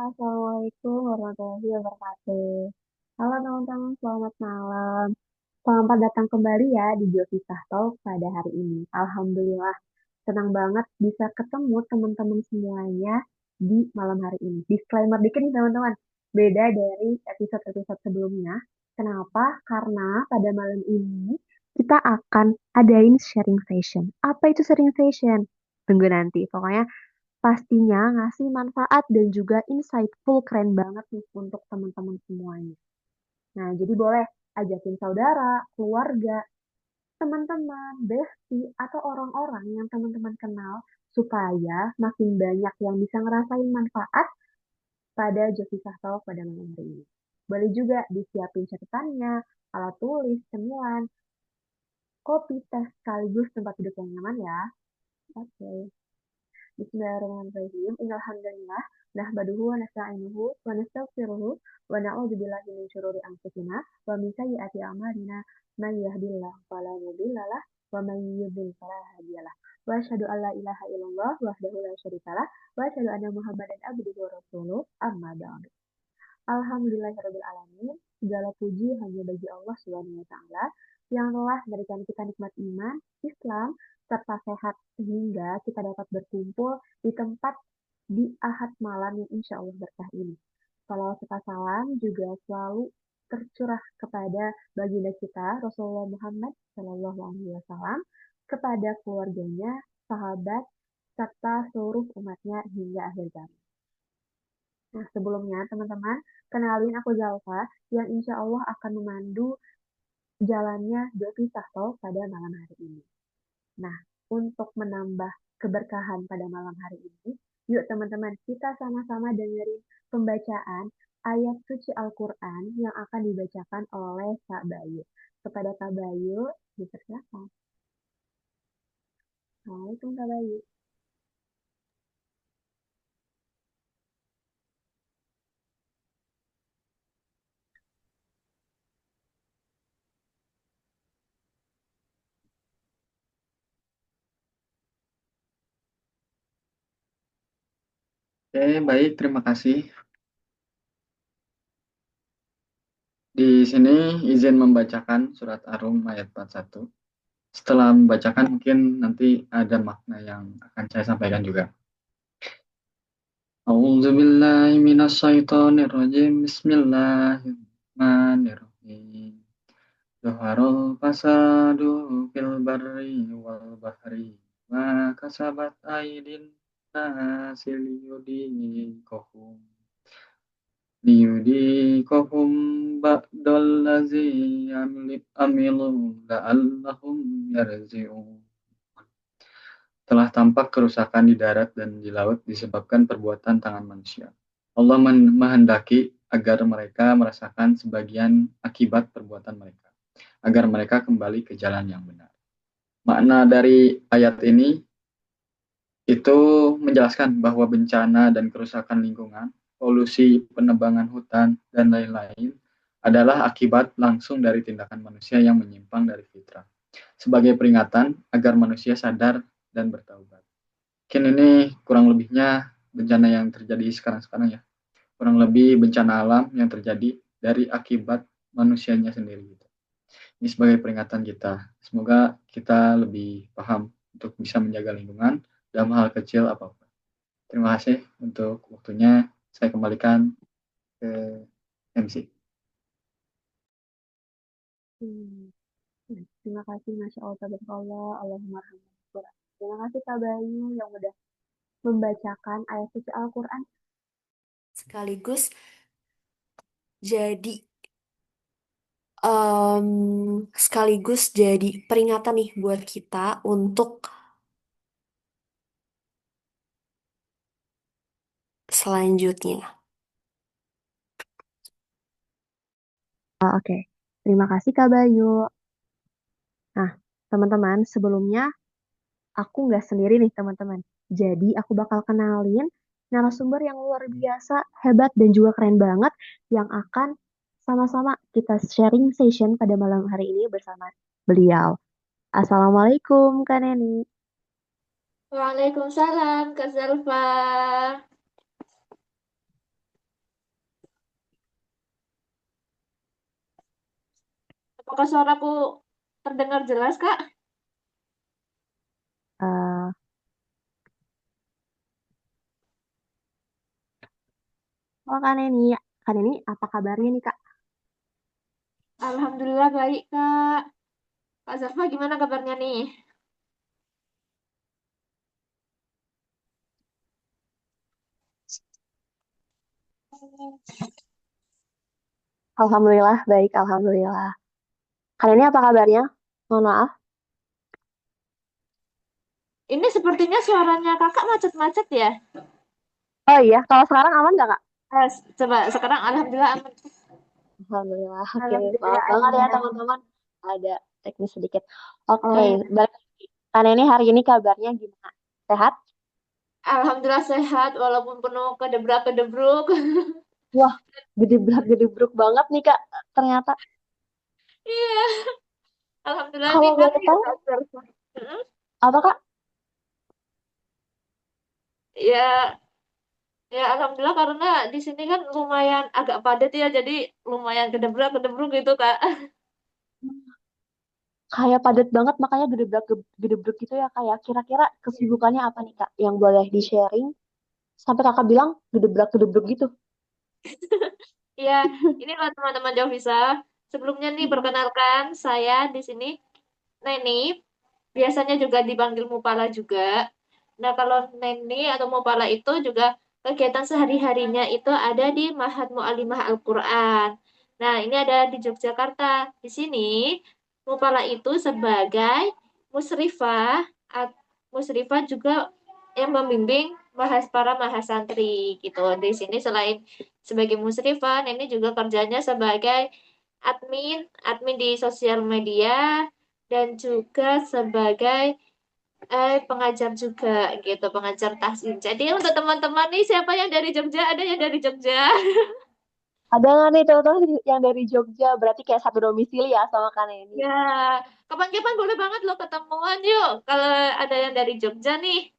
Assalamualaikum warahmatullahi wabarakatuh. Halo teman-teman, selamat malam. Selamat datang kembali ya di Jovita Talk pada hari ini. Alhamdulillah, senang banget bisa ketemu teman-teman semuanya di malam hari ini. Disclaimer dikit nih teman-teman, beda dari episode-episode sebelumnya. Kenapa? Karena pada malam ini kita akan adain sharing session. Apa itu sharing session? Tunggu nanti. Pokoknya pastinya ngasih manfaat dan juga insightful keren banget nih untuk teman-teman semuanya. Nah, jadi boleh ajakin saudara, keluarga, teman-teman, bestie, atau orang-orang yang teman-teman kenal supaya makin banyak yang bisa ngerasain manfaat pada Jovisa Talk pada malam hari ini. Boleh juga disiapin catatannya, alat tulis, cemilan, kopi, teh, sekaligus tempat duduk yang nyaman ya. Oke. Bismillahirrahmanirrahim. Innal hamdalillah nahmaduhu wa nasta'inuhu wa nastaghfiruhu wa na'udzu billahi min syururi anfusina wa min sayyiati a'malina. May yahdihillahu fala mudhillalah wa may yudhlil fala hadiyalah. Wa asyhadu an la ilaha illallah wahdahu la syarikalah wa asyhadu anna Muhammadan abduhu wa rasuluh. Amma ba'du. Alhamdulillahirabbil alamin. Segala puji hanya bagi Allah Subhanahu wa taala yang telah memberikan kita nikmat iman, Islam, serta sehat sehingga kita dapat berkumpul di tempat di Ahad malam yang insya Allah berkah ini. Salawat serta salam juga selalu tercurah kepada baginda kita Rasulullah Muhammad Shallallahu Alaihi Wasallam, kepada keluarganya, sahabat, serta seluruh umatnya hingga akhir zaman. Nah, sebelumnya teman-teman, kenalin aku Zalfa yang insya Allah akan memandu jalannya Jovi Sahto pada malam hari ini. Nah, untuk menambah keberkahan pada malam hari ini, yuk teman-teman, kita sama-sama dengerin pembacaan ayat suci Al-Quran yang akan dibacakan oleh Kak Bayu. Kepada Kak Bayu, dipersilakan. Assalamualaikum Kak Bayu. Oke, baik, terima kasih. Di sini izin membacakan surat Ar-Rum ayat 41. Setelah membacakan mungkin nanti ada makna yang akan saya sampaikan juga. A'udzubillahi minasyaitonirrajim. Bismillahirrahmanirrahim. Zuharul fasadu fil barri wal bahri ma kasabat aydin nasi liyudikohum liyudikohum ba'dallazi amilu la'allahum yarji'un. Telah tampak kerusakan di darat dan di laut disebabkan perbuatan tangan manusia. Allah menghendaki agar mereka merasakan sebagian akibat perbuatan mereka, agar mereka kembali ke jalan yang benar. Makna dari ayat ini itu menjelaskan bahwa bencana dan kerusakan lingkungan, polusi, penebangan hutan, dan lain-lain adalah akibat langsung dari tindakan manusia yang menyimpang dari fitrah. Sebagai peringatan agar manusia sadar dan bertaubat. Mungkin ini kurang lebihnya bencana yang terjadi sekarang-sekarang ya. Kurang lebih bencana alam yang terjadi dari akibat manusianya sendiri. Gitu. Ini sebagai peringatan kita. Semoga kita lebih paham untuk bisa menjaga lingkungan dalam hal kecil apapun. Terima kasih untuk waktunya. Saya kembalikan ke MC. Terima kasih, Masya Allah, tabarakallah, Allahumma rahmatullah. Terima kasih Kak Bayu yang udah membacakan ayat suci Al-Quran sekaligus jadi sekaligus jadi peringatan nih buat kita untuk selanjutnya. Oke, terima kasih Kak Bayu. Nah, teman-teman, sebelumnya aku nggak sendiri nih teman-teman. Jadi aku bakal kenalin narasumber yang luar biasa, hebat, dan juga keren banget yang akan sama-sama kita sharing session pada malam hari ini bersama beliau. Assalamualaikum Kak Neni. Waalaikumsalam, Kak Zalfa. Apakah suaraku terdengar jelas, Kak? Eh, oh kan ini apa kabarnya nih Kak? Alhamdulillah baik, Kak. Kak Zaffa gimana kabarnya nih? Alhamdulillah baik, alhamdulillah. Kan ini apa kabarnya? Mohon maaf. Ini sepertinya suaranya kakak macet-macet ya? Oh iya, kalau sekarang aman nggak Kak? Coba sekarang Alhamdulillah aman. Alhamdulillah. Oke, Alhamdulillah maaf banget ya aman. teman-teman. Ada teknis sedikit. Oke, Oh, balik lagi. Kan ini hari ini kabarnya gimana? Sehat? Alhamdulillah sehat walaupun penuh kedebrak-kedebruk. Wah, gedeblak-gedebruk banget nih Kak. Ternyata. Iya, Alhamdulillah nih Kalau kan boleh ya, tahu, Mm, apa Kak? ya, ya Alhamdulillah karena di sini kan lumayan agak padat ya, jadi lumayan kedebrak-kedebruk gitu, Kak. Kayak padat banget, makanya gedeblak gitu ya Kak ya. Kira-kira kesibukannya apa nih Kak? Yang boleh di-sharing? Sampai Kakak bilang gedeblak-gedebruk gitu. Ya, inilah teman-teman Jovisa. Sebelumnya nih perkenalkan saya di sini Neni, biasanya juga dipanggil Mupala juga. Nah, kalau Neni atau Mupala itu juga kegiatan sehari-harinya itu ada di Mahat Mu'alimah Al-Quran. Nah, ini ada di Yogyakarta. Di sini, Mupala itu sebagai musrifah, at- musrifah juga yang membimbing para mahasantri gitu. Di sini selain sebagai musrifah, Neni juga kerjanya sebagai admin di sosial media dan juga sebagai pengajar juga gitu, pengajar tahsin. Jadi untuk teman-teman nih siapa yang dari Jogja? Ada yang dari Jogja? Ada nggak nih teman-teman yang dari Jogja? Berarti kayak satu domisili ya sama Kak Neni. Ya, kapan-kapan boleh banget lo ketemuan yuk. Kalau ada yang dari Jogja nih.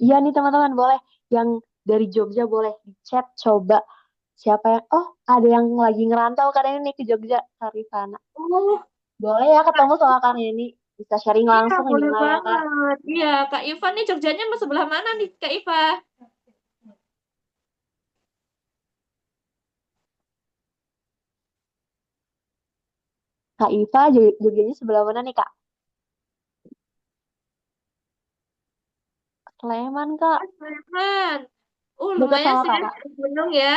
Iya nih teman-teman, boleh. Yang dari Jogja boleh di chat coba. Siapa yang, oh ada yang lagi ngerantau Kak Neni nih ke Jogja, Sarifana. Oh, Boleh ya ketemu sama Kak Neni. Bisa sharing iya langsung boleh gimana ya Kak? banget. Iya, Kak Iva nih Jogjanya mau sebelah mana nih Kak Iva? Kak Iva, Jogjanya sebelah mana nih Kak? Sleman Kak. Mas Sleman. Deket Lumayan sama sih ya, Kakak. gunung ya.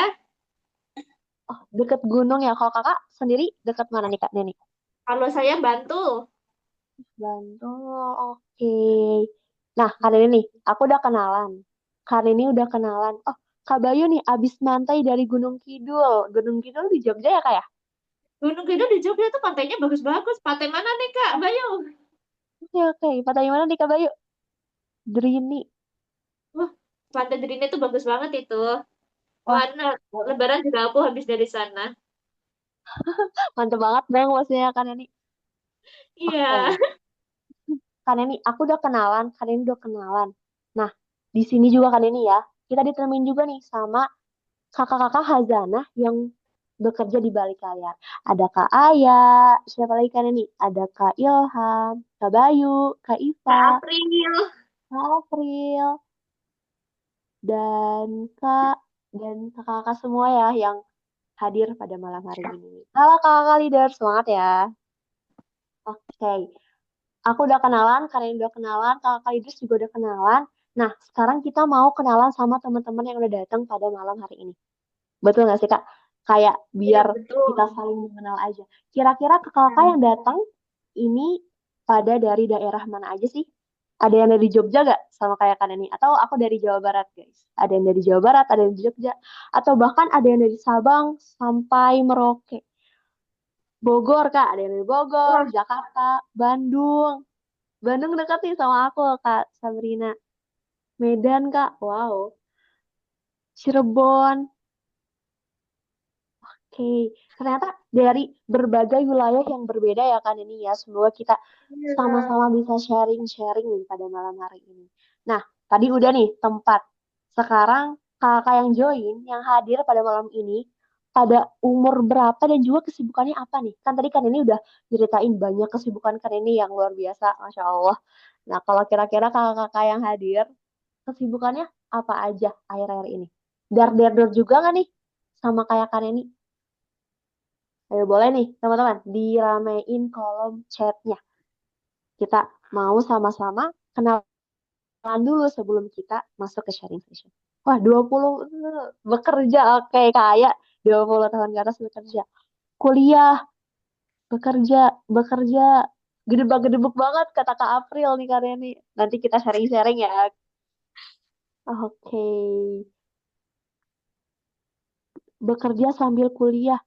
Oh, deket gunung ya. Kalau Kakak sendiri deket mana nih Kak Neni? Kalau saya Bantul. Bantul, oke. Nah, kali ini nih, aku udah kenalan. Kali ini udah kenalan. Oh, Kak Bayu nih, abis mantai dari Gunung Kidul. Gunung Kidul di Jogja ya, Kak ya? Gunung Kidul di Jogja tuh pantainya bagus-bagus. Pantai mana nih Kak Oh, Bayu? oke, oke. Pantai mana nih, Kak Bayu? Drini. Wah, Pantai Drini tuh bagus banget itu. Wah, Mana Lebaran juga aku habis dari sana. mantep banget dong maksudnya kan ini. Iya. Oke, kan ini aku udah kenalan, kan ini udah kenalan. Nah, di sini juga kan ini ya, kita ditemenin juga nih sama kakak-kakak Hazanah yang bekerja di balik layar. Ada Kak Aya, siapa lagi kan ini? Ada Kak Ilham, Kak Bayu, Kak Kak Iva, April. Kak April, dan Kak dan kakak-kakak semua ya yang hadir pada malam hari ini. Halo kakak leader, semangat ya. Oke, aku udah kenalan, kalian udah kenalan, kakak leaders juga udah kenalan. Nah, sekarang kita mau kenalan sama teman-teman yang udah datang pada malam hari ini. Betul nggak sih Kak? Kayak Iya biar kita betul. saling mengenal aja. Kira-kira kakak yang datang ini pada dari daerah mana aja sih? Ada yang dari Jogja gak sama kayak kan ini? Atau aku dari Jawa Barat guys? Ada yang dari Jawa Barat, ada yang dari Jogja. Atau bahkan ada yang dari Sabang sampai Merauke. Bogor Kak, ada yang dari Bogor, Wah, Jakarta, Bandung. Bandung dekat nih sama aku Kak Sabrina. Medan Kak, wow. Cirebon, oke, ternyata dari berbagai wilayah yang berbeda ya kan ini ya. Semoga kita iya. sama-sama bisa sharing-sharing nih pada malam hari ini. Nah, tadi udah nih tempat. Sekarang kakak yang join, yang hadir pada malam ini, pada umur berapa dan juga kesibukannya apa nih? Kan tadi kan ini udah ceritain banyak kesibukan kan ini yang luar biasa, Masya Allah. Nah, kalau kira-kira kakak-kakak yang hadir, kesibukannya apa aja akhir-akhir ini? Dar-dar juga nggak nih sama kayak kan ini? Ayo boleh nih teman-teman, diramein kolom chatnya. Kita mau sama-sama kenalan dulu sebelum kita masuk ke sharing session. Wah, 20 bekerja, oke, kayak 20 tahun ke atas bekerja. Kuliah, bekerja, bekerja. Gedebak-gedebuk banget kata Kak April nih karya nih. Nanti kita sharing-sharing ya. Oke. Bekerja sambil kuliah.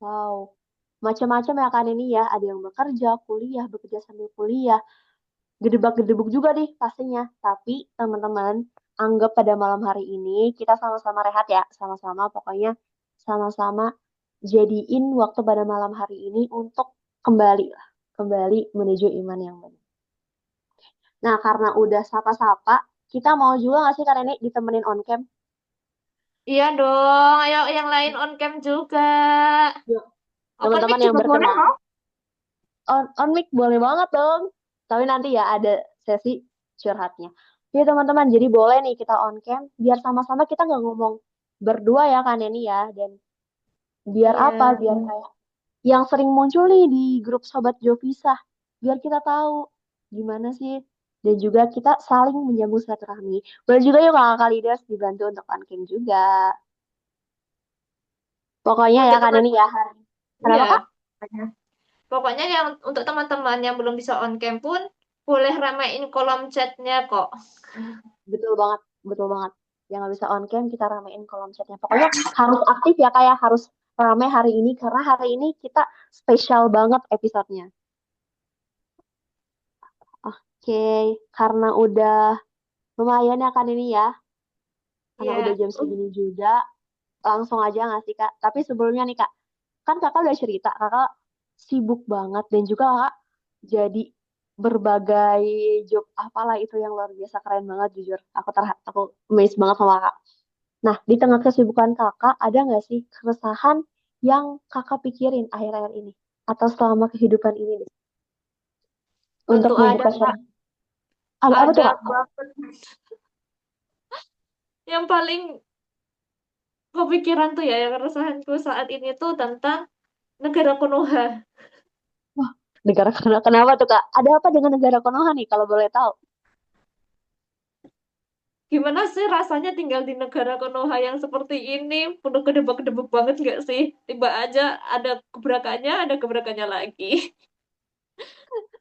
Wow. Macam-macam ya kan ini ya. Ada yang bekerja, kuliah, bekerja sambil kuliah. Gedebak-gedebuk juga nih pastinya. Tapi teman-teman, anggap pada malam hari ini kita sama-sama rehat ya. Sama-sama pokoknya sama-sama jadiin waktu pada malam hari ini untuk kembali lah. Kembali menuju iman yang benar. Nah, karena udah sapa-sapa, kita mau juga nggak sih karena ini ditemenin on cam? Iya dong, ayo yang lain on cam juga. Yuk, Open mic teman-teman yang juga boleh berkenan, loh. on mic boleh banget dong. Tapi nanti ya ada sesi curhatnya. Jadi teman-teman, jadi boleh nih kita on cam, biar sama-sama kita nggak ngomong berdua ya kan ini ya. Dan biar apa? Iya. Biar kayak yang sering muncul nih di grup Sobat Jovisa. Biar kita tahu gimana sih. Dan juga kita saling menyambung silaturahmi. Boleh juga yuk kakak leaders dibantu untuk on cam juga. Pokoknya ya Untuk kan teman, ini ya. Kenapa Kak? iya. Pokoknya yang untuk teman-teman yang belum bisa on cam pun boleh ramein kolom chatnya kok. Betul banget, betul banget. Yang nggak bisa on cam kita ramein kolom chatnya. Pokoknya harus aktif ya kayak harus rame hari ini karena hari ini kita spesial banget episodenya. Oke, karena udah lumayan ya kan ini ya, karena udah Iya. jam segini juga, langsung aja nggak sih Kak? Tapi sebelumnya nih Kak, kan Kakak udah cerita, Kakak sibuk banget dan juga Kakak jadi berbagai job apalah itu yang luar biasa keren banget jujur. Aku amazed banget sama Kakak. Nah, di tengah kesibukan kakak, ada nggak sih keresahan yang kakak pikirin akhir-akhir ini? Atau selama kehidupan ini deh? Untuk Tentu ada, membuka Kak. sharing. Ada apa tuh, Ada Kak? banget. Yang paling kepikiran tuh ya, yang keresahanku saat ini tuh tentang negara Konoha. Wah, negara kenapa tuh, Kak? Ada apa dengan negara Konoha nih, kalau boleh tahu? Gimana sih rasanya tinggal di negara Konoha yang seperti ini? Penuh kedebak-kedebuk banget nggak sih? Tiba aja ada gebrakannya, ada gebrakannya lagi.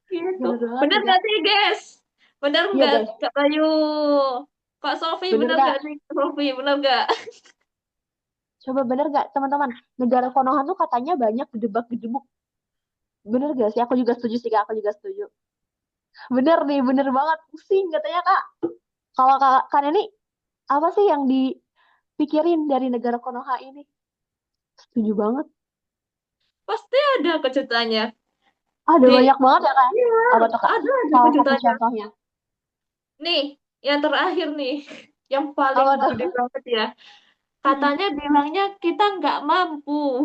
Gitu. Bener banget Bener sih, Kak. nggak sih, guys? Bener Iya, nggak, guys. Kak Bayu? Kak Sofi, Bener, bener nggak Kak. sih? Kak Sofi, bener nggak? Coba bener nggak, teman-teman? Negara Konoha tuh katanya banyak gedebak-gedebuk. Bener gak sih? Aku juga setuju sih, Kak. Aku juga setuju. Bener nih, bener banget. Pusing katanya, Kak. Kalau Kak, kan ini, apa sih yang dipikirin dari negara Konoha ini? Setuju banget. Pasti ada kejutannya. Ada Di, banyak banget ya kak. iya, Apa tuh kak? ada Salah satu kejutannya. contohnya. Nih, yang terakhir nih, yang paling Apa gede tuh? banget ya. Katanya bilangnya kita nggak mampu.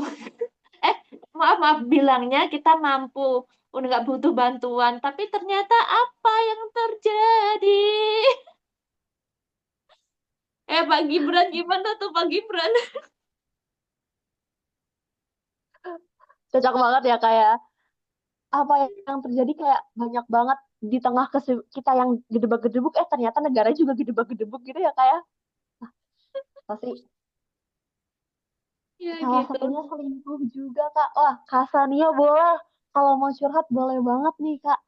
Eh, maaf, maaf, bilangnya kita mampu. Udah nggak butuh bantuan. Tapi ternyata apa yang terjadi? Pak Gibran, gimana tuh Pak Gibran? Cocok banget ya kayak apa yang terjadi kayak banyak banget di tengah kita yang gedebak-gedebuk ternyata negara juga gedebak-gedebuk gitu ya kayak pasti Ya salah gitu. satunya selingkuh juga kak. Wah Kak Sania boleh kalau mau curhat boleh banget nih kak.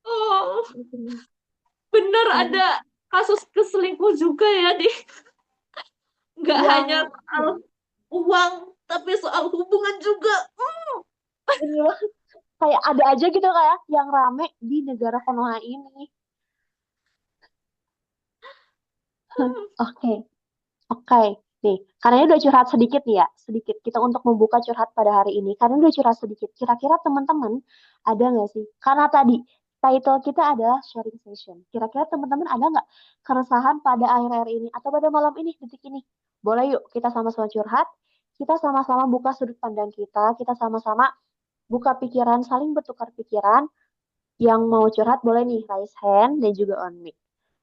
Oh, bener ada kasus keselingkuh juga ya di nggak hanya Yang soal uang, tapi soal hubungan juga. bener banget. Kayak ada aja gitu kayak yang rame di negara Konoha ini. Oke. Oke, nih, karena ini udah curhat sedikit nih ya, sedikit kita untuk membuka curhat pada hari ini. Karena ini udah curhat sedikit, kira-kira teman-teman ada nggak sih? Karena tadi title kita adalah sharing session. Kira-kira teman-teman ada nggak keresahan pada akhir-akhir ini atau pada malam ini, detik ini? Boleh yuk kita sama-sama curhat. kita sama-sama buka sudut pandang kita sama-sama buka pikiran, saling bertukar pikiran. Yang mau curhat boleh nih raise hand dan juga on mic.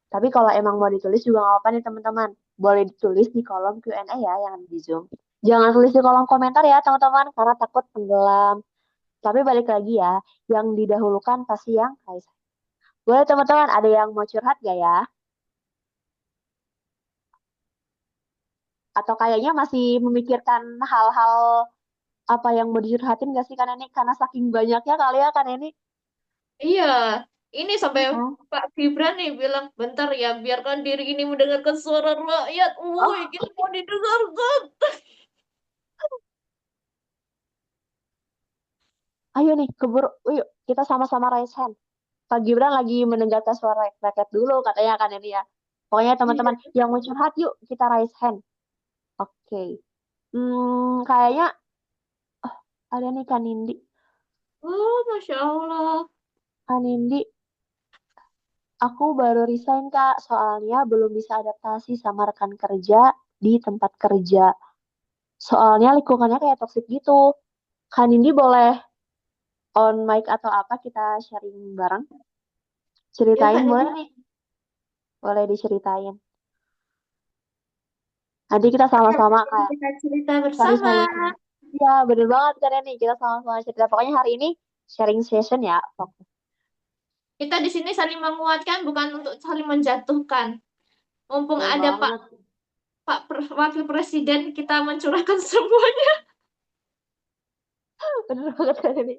Tapi kalau emang mau ditulis juga nggak apa-apa nih teman-teman. Boleh ditulis di kolom Q&A ya yang ada di Zoom. Jangan tulis di kolom komentar ya teman-teman karena takut tenggelam. Tapi balik lagi ya, yang didahulukan pasti yang raise hand. Boleh teman-teman, ada yang mau curhat gak ya? Atau kayaknya masih memikirkan hal-hal apa yang mau dicurhatin gak sih kan ini? Karena saking banyaknya kali ya kan ini. Iya, ini sampai Iya kan? Pak Gibran nih bilang, bentar ya, biarkan diri ini mendengarkan suara rakyat. Woi, Oh, kita mau didengarkan. ayo nih, keburu, yuk kita sama-sama raise hand. Pak Gibran lagi mendengarkan suara rakyat dulu katanya kan ini ya. Pokoknya Iya. teman-teman yang mau curhat yuk kita raise hand. Oke. Kayaknya ada nih Kak Nindi. Oh, Masya Allah. Kak Nindi, aku baru resign Kak, soalnya belum bisa adaptasi sama rekan kerja di tempat kerja. Soalnya lingkungannya kayak toksik gitu. Kak Nindi boleh on mic atau apa kita sharing bareng? Ya, Ceritain Kak boleh Nini. nih? Boleh diceritain. Nanti kita sama-sama kayak Kita cerita cari bersama. solusinya. Iya, bener banget kan nih. Kita sama-sama cerita. Pokoknya hari ini sharing session ya. Fokus. Kita di sini saling menguatkan, bukan untuk saling menjatuhkan. Mumpung Bener ada banget. Wakil Presiden, kita mencurahkan semuanya. Bener banget kan ini.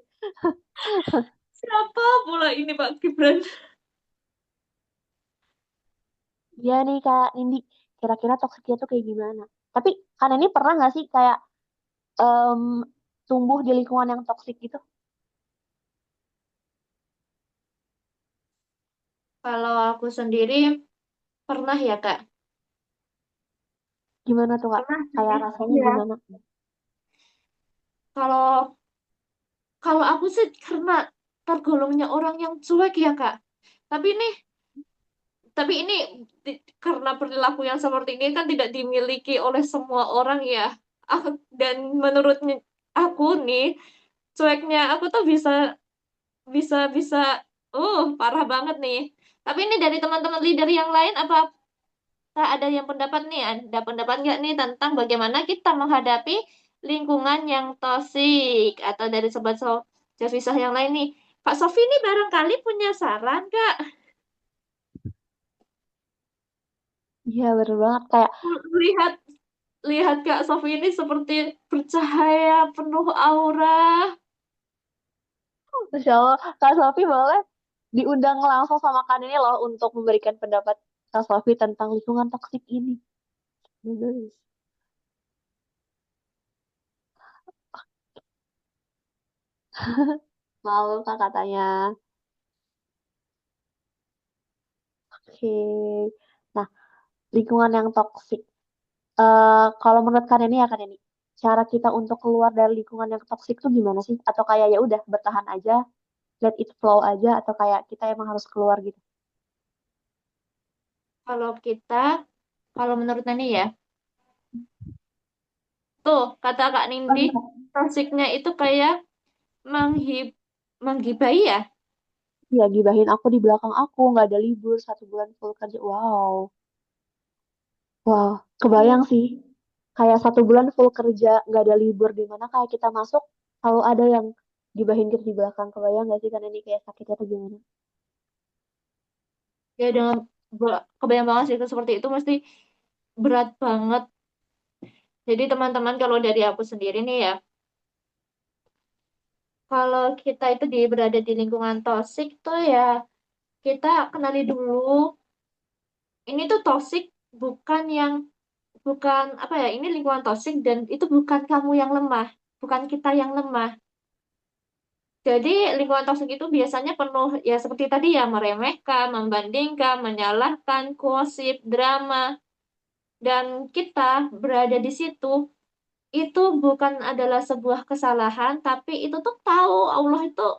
Siapa pula ini Pak Gibran? Iya nih Kak Nindi. Kira-kira toksiknya tuh kayak gimana? Tapi kan ini pernah nggak sih kayak em, tumbuh di lingkungan yang toksik gitu? Kalau aku sendiri pernah ya Kak. Gimana tuh Kak? Pernah Kayak sih. rasanya Iya. gimana? Kalau kalau aku sih karena tergolongnya orang yang cuek ya Kak. Tapi ini tapi ini karena perilaku yang seperti ini kan tidak dimiliki oleh semua orang ya. Dan menurutnya aku nih, cueknya aku tuh bisa bisa bisa parah banget nih. Tapi ini dari teman-teman leader yang lain apa ada yang pendapat nih? Ada pendapat nggak nih tentang bagaimana kita menghadapi lingkungan yang toksik atau dari sobat Javisah yang lain nih? Kak Sofi ini barangkali punya saran Kak? Iya bener banget. Kayak, Lihat lihat Kak Sofi ini seperti bercahaya, penuh aura. Masya Allah. Kak Sofi boleh diundang langsung sama Kak ini loh untuk memberikan pendapat Kak Sofi tentang lingkungan toksik ini. Bagus. Malu Kak katanya. Oke. Nah, lingkungan yang toksik. Kalau menurut kalian ini ya kan ini, cara kita untuk keluar dari lingkungan yang toksik tuh gimana sih? Atau kayak ya udah bertahan aja, let it flow aja, atau kayak kita emang harus keluar gitu? Kalau kita, kalau menurut Nani ya, tuh kata Kak Nindi, Enggak. toksiknya itu kayak menghib menggibai ya. Ya gibahin aku di belakang aku, nggak ada libur 1 bulan full kerja. Wow, wow, kebayang sih. Kayak 1 bulan full kerja, nggak ada libur di mana kayak kita masuk, kalau ada yang gibahin kita di belakang, kebayang nggak sih kan ini kayak sakitnya tuh gimana? Ya dengan kebayang banget sih itu seperti itu mesti berat banget. Jadi teman-teman kalau dari aku sendiri nih ya, kalau kita itu berada di lingkungan toksik tuh ya kita kenali dulu ini tuh toksik bukan yang bukan apa ya ini lingkungan toksik dan itu bukan kamu yang lemah, bukan kita yang lemah. Jadi lingkungan toksik itu biasanya penuh ya seperti tadi ya meremehkan, membandingkan, menyalahkan, gosip, drama dan kita berada di situ itu bukan adalah sebuah kesalahan tapi itu tuh tahu Allah itu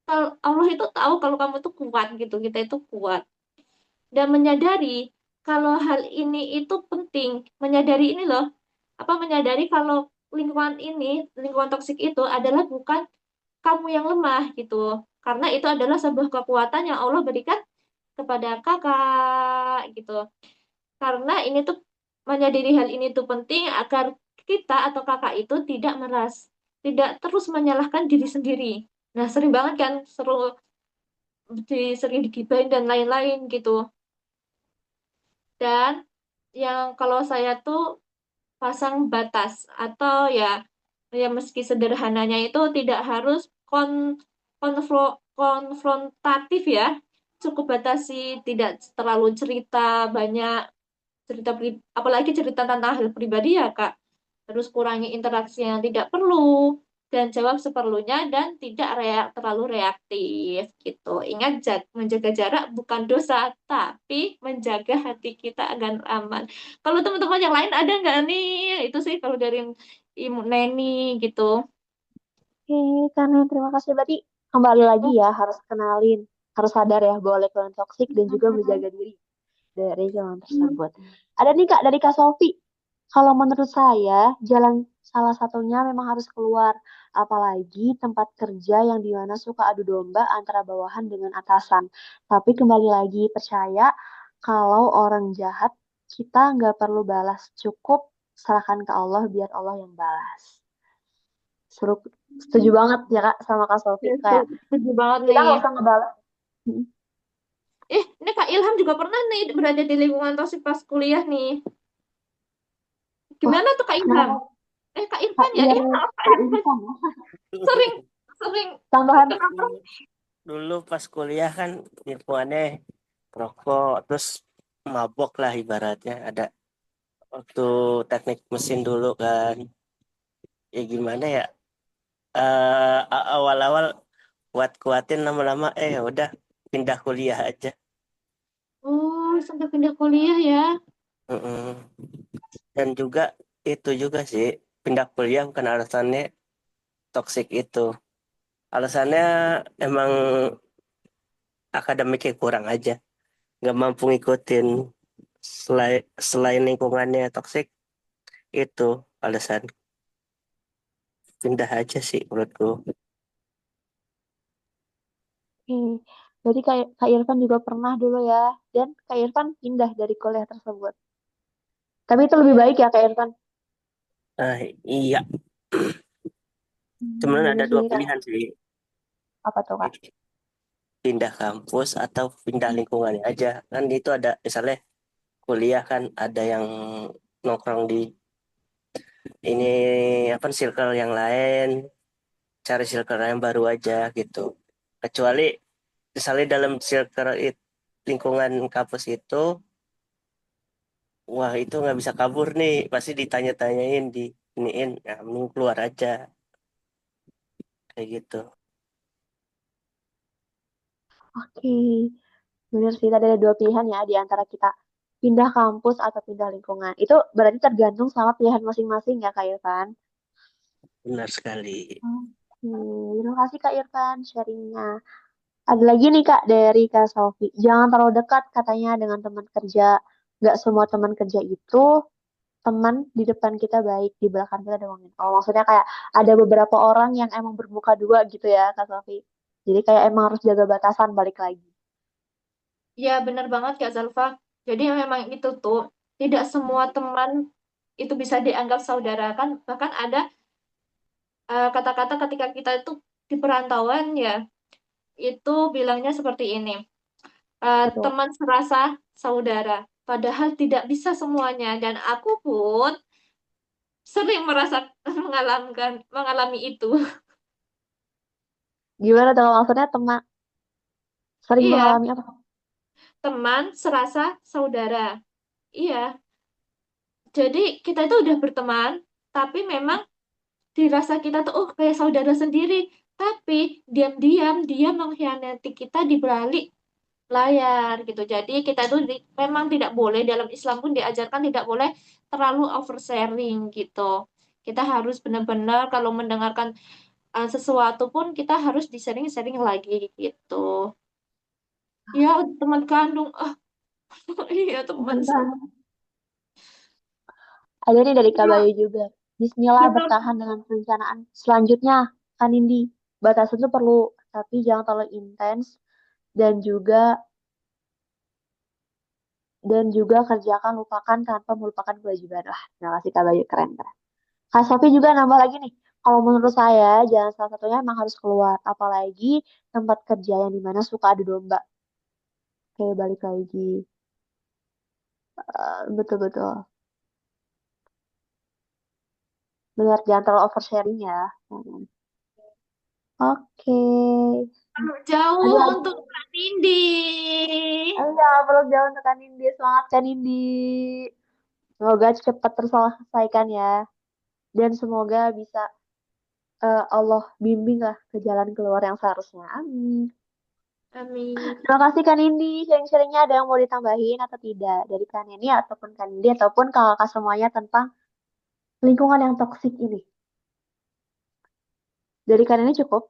tahu kalau kamu tuh kuat gitu, kita itu kuat. Dan menyadari kalau hal ini itu penting, menyadari ini loh, menyadari kalau lingkungan toksik itu adalah bukan kamu yang lemah gitu. Karena itu adalah sebuah kekuatan yang Allah berikan kepada kakak gitu. Karena ini tuh menyadari hal ini tuh penting agar kita atau kakak itu tidak terus menyalahkan diri sendiri. Nah, sering banget kan sering digibahin dan lain-lain gitu. Dan yang kalau saya tuh pasang batas atau ya meski sederhananya itu tidak harus konfrontatif ya. Cukup batasi, tidak terlalu cerita banyak, apalagi cerita tentang hal pribadi ya Kak. Terus kurangi interaksi yang tidak perlu dan jawab seperlunya dan tidak terlalu reaktif gitu. Ingat, menjaga jarak bukan dosa, tapi menjaga hati kita agar aman. Kalau teman-teman yang lain ada nggak nih? Itu sih kalau dari Ibu Neni gitu. Oke, karena terima kasih. Berarti kembali lagi ya, harus kenalin, harus sadar ya bahwa lingkungan toksik dan juga menjaga diri dari lingkungan tersebut. Ada nih Kak, dari Kak Sofi. Kalau menurut saya, jalan salah satunya memang harus keluar. Apalagi tempat kerja yang dimana suka adu domba antara bawahan dengan atasan. Tapi kembali lagi, percaya kalau orang jahat, kita nggak perlu balas. Cukup serahkan ke Allah, biar Allah yang balas. Seru, setuju banget ya Kak sama Kak Sofi. Ya, Kayak setuju banget kita nih. nggak usah ngebalas. Hmm. Ini Kak Ilham juga pernah nih berada di lingkungan toksik pas kuliah nih. Wah, Gimana tuh Kak Ilham? kenapa Kak Kak Irfan ya? Iya, maaf, Kak Kak Irfan. Irfan? Sering, sering. Tambahan. Dulu pas kuliah kan lingkungannya rokok, terus mabok lah ibaratnya. Ada waktu teknik mesin dulu kan. Ya gimana ya? Awal-awal kuat-kuatin lama-lama ya udah pindah kuliah aja. Oh, sampai pindah kuliah ya. Mm-mm. Dan juga itu juga sih pindah kuliah bukan alasannya toksik itu. Alasannya emang akademiknya kurang aja. Nggak mampu ngikutin selain lingkungannya toksik itu alasan pindah aja sih menurutku. Oke, berarti Kak Irfan juga pernah dulu ya. Dan Kak Irfan pindah dari kuliah tersebut. Tapi itu lebih Iya. baik ya Kak Irfan. Iya, cuman ada Bener dua sih Kak. pilihan sih, Apa tuh Kak? pindah kampus atau pindah lingkungannya aja. Kan itu ada misalnya kuliah kan ada yang nongkrong di ini apa circle yang lain, cari circle yang baru aja gitu. Kecuali misalnya dalam lingkungan kampus itu, wah itu nggak bisa kabur nih, pasti ditanya-tanyain di iniin, ya mending keluar aja kayak gitu. Oke, bener sih tadi ada dua pilihan ya di antara kita pindah kampus atau pindah lingkungan. Itu berarti tergantung sama pilihan masing-masing ya Kak Irfan. Benar sekali. Oke, terima kasih Kak Irfan sharingnya. Ada lagi nih Kak dari Kak Sofi. Jangan terlalu dekat katanya dengan teman kerja. Gak semua teman kerja itu teman di depan kita baik, di belakang kita doangin. Oh, maksudnya kayak ada beberapa orang yang emang bermuka dua gitu ya Kak Sofi. Jadi kayak emang harus jaga batasan balik lagi. Ya, benar banget Kak Zalfa. Jadi memang itu tuh, tidak semua teman itu bisa dianggap saudara kan. Bahkan ada kata-kata ketika kita itu di perantauan ya, itu bilangnya seperti ini. Betul. Teman serasa saudara. Padahal tidak bisa semuanya. Dan aku pun sering mengalami itu. Gimana tuh maksudnya teman sering Iya, mengalami apa? teman serasa saudara. Iya, jadi kita itu udah berteman, tapi memang dirasa kita tuh oh kayak saudara sendiri. Tapi diam-diam dia mengkhianati kita di balik layar gitu. Jadi kita itu memang tidak boleh, dalam Islam pun diajarkan tidak boleh terlalu oversharing gitu. Kita harus benar-benar kalau mendengarkan sesuatu pun kita harus di-sharing-sharing lagi gitu. Ya, teman kandung. Ah, iya teman. Teman. Ada nih dari Kak Iya, Bayu juga. Bismillah betul. bertahan dengan perencanaan selanjutnya. Kan Indi, batasan itu perlu, tapi jangan terlalu intens dan juga kerjakan lupakan tanpa melupakan kewajiban. Wah, terima kasih Kak Bayu, keren keren. Kak Sofi juga nambah lagi nih. Kalau menurut saya, jalan salah satunya emang harus keluar. Apalagi tempat kerja yang dimana suka adu domba. Kayak balik lagi. Betul-betul. Benar, jangan terlalu oversharing ya. Oke. Kalau jauh Ada lagi. untuk Kak Nindi. Enggak, belum jauh untuk Kak Nindi. Semangat Kak Nindi. Semoga cepat terselesaikan ya. Dan semoga bisa Allah bimbing lah ke jalan keluar yang seharusnya. Amin. Amin. Terima kasih Kak Nindi. Sharing-sharingnya ada yang mau ditambahin atau tidak? Dari Kak Nindi ataupun Kak Nindi ataupun kakak semuanya tentang lingkungan yang toksik ini. Dari Kak Nindi cukup?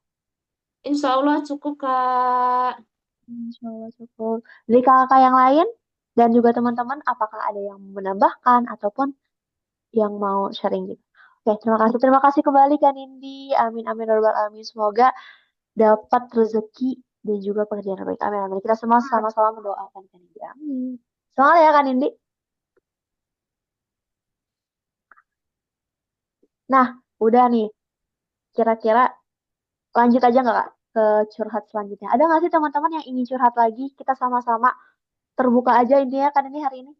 Insya Allah cukup, Kak. Insya Allah cukup. Dari kakak yang lain dan juga teman-teman, apakah ada yang menambahkan ataupun yang mau sharing gitu? Oke, terima kasih. Terima kasih kembali Kak Nindi. Amin, amin, ya rabbal alamin. Semoga dapat rezeki dan juga pekerjaan yang baik. Amin, amin. Kita semua sama-sama mendoakan Kak Nindi. Amin. Semangat ya Kak Nindi. Nah, udah nih. Kira-kira lanjut aja nggak Kak ke curhat selanjutnya? Ada nggak sih teman-teman yang ingin curhat lagi? Kita sama-sama terbuka aja intinya kan ini hari ini.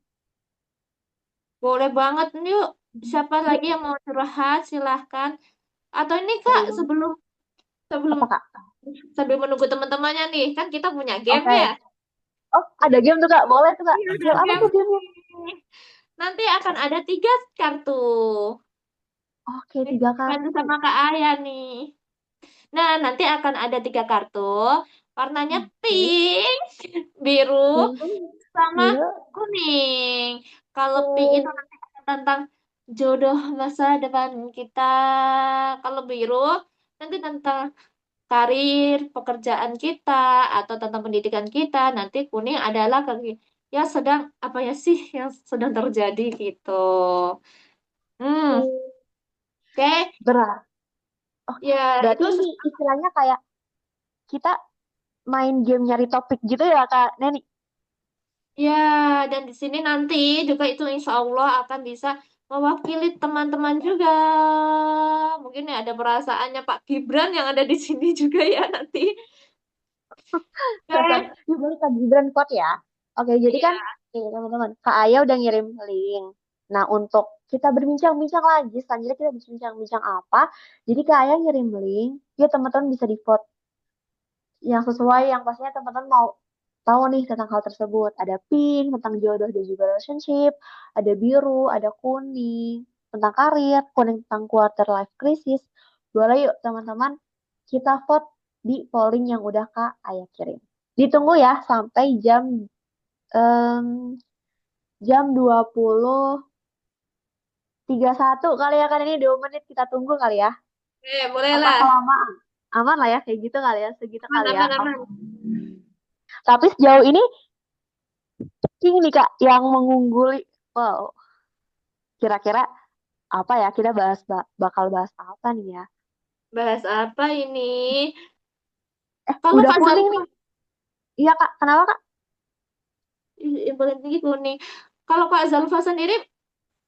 Boleh banget, yuk. Siapa Yuk, lagi yang mau curhat, silahkan. Atau ini, Kak, boleh banget. sebelum sebelum Apa Kak? sambil menunggu teman-temannya nih, kan kita punya game Oke. ya. Oh, ada Punya game tuh Kak. Boleh tuh Kak. Iya, ada Game apa game tuh gamenya? nih. Nanti akan ada 3 kartu. Oke, Ini tiga dibantu kartu. sama Kak Ayah nih. Nah, nanti akan ada 3 kartu. Warnanya Oke. pink, biru, Biru, sama biru. kuning. Kalau pink itu Oke. nanti akan tentang jodoh masa depan kita. Kalau biru nanti tentang karir, pekerjaan kita, atau tentang pendidikan kita. Nanti kuning adalah ya sedang apa ya sih yang sedang terjadi gitu. Hmm, oke. Berat. Oh, Ya, berarti itu ini istilahnya kayak kita main game nyari topik gitu ya Kak Neni? ya, dan di sini nanti juga itu insya Allah akan bisa mewakili teman-teman juga. Mungkin ya ada perasaannya Pak Gibran yang ada di sini juga ya nanti. Cocok. Oke. Ya, boleh Kak Gibran quote ya. Oke, jadi Iya. kan teman-teman, Kak Aya udah ngirim link. Nah, untuk kita berbincang-bincang lagi, selanjutnya kita berbincang-bincang apa? Jadi Kak Aya ngirim link, ya teman-teman bisa di vote yang sesuai yang pastinya teman-teman mau tahu nih tentang hal tersebut. Ada pink tentang jodoh dan juga relationship, ada biru, ada kuning tentang karir, kuning tentang quarter life crisis. Boleh yuk teman-teman kita vote di polling yang udah Kak Aya kirim. Ditunggu ya sampai em, jam 20.31 kali ya kan ini 2 menit kita tunggu kali ya. Boleh Apa lah. kelamaan? Aman lah ya kayak gitu kali ya, segitu Aman, kali ya. aman, Oke. aman. Tapi sejauh ini ini nih Kak yang mengungguli. Wow, kira-kira apa ya? Kita bakal bahas apa nih ya? Bahas apa ini? Kalau Udah Kak kuning Zalfa, nih. Iya Kak, kenapa Kak? yang paling tinggi kuning. Kalau Kak Zalfa sendiri,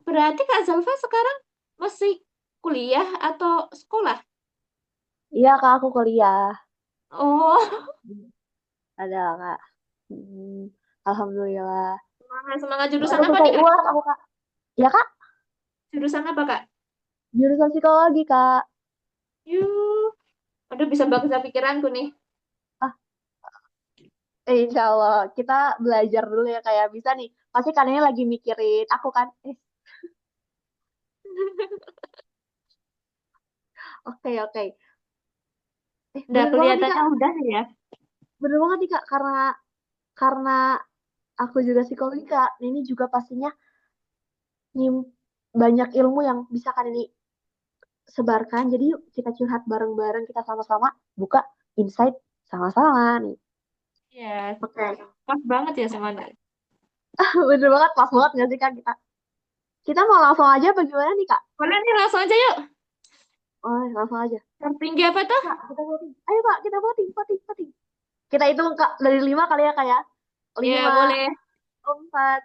berarti Kak Zalfa sekarang masih kuliah atau sekolah? Iya Kak, aku kuliah. Oh, Ada Kak. Hmm, Alhamdulillah. semangat, semangat. Baru Jurusan apa selesai nih, Kak? UAS aku Kak. Ya Kak, Jurusan apa, Kak? jurusan psikologi Kak. Yuk, aduh bisa bagus pikiranku nih. Ah, insya Allah kita belajar dulu ya kayak bisa nih. Pasti kan ini lagi mikirin aku kan. Oke oke. Udah Bener banget nih kelihatannya Kak. udah nih ya. Bener banget nih Kak karena aku juga psikologi Kak. Ini juga pastinya nyim banyak ilmu yang bisa kan ini sebarkan. Jadi yuk kita curhat bareng-bareng kita sama-sama buka insight sama-sama nih. Ya, Oke. pas banget ya semuanya. Bener banget pas banget gak sih Kak kita? Kita mau langsung aja apa gimana nih, Kak? Boleh nih langsung aja yuk. Oh, langsung aja. Tertinggi apa tuh? Kak, kita voting. Ayo, Kak, kita voting, voting, voting. Kita hitung, Kak, dari 5 kali ya, Kak ya. Ya 5, boleh. 4,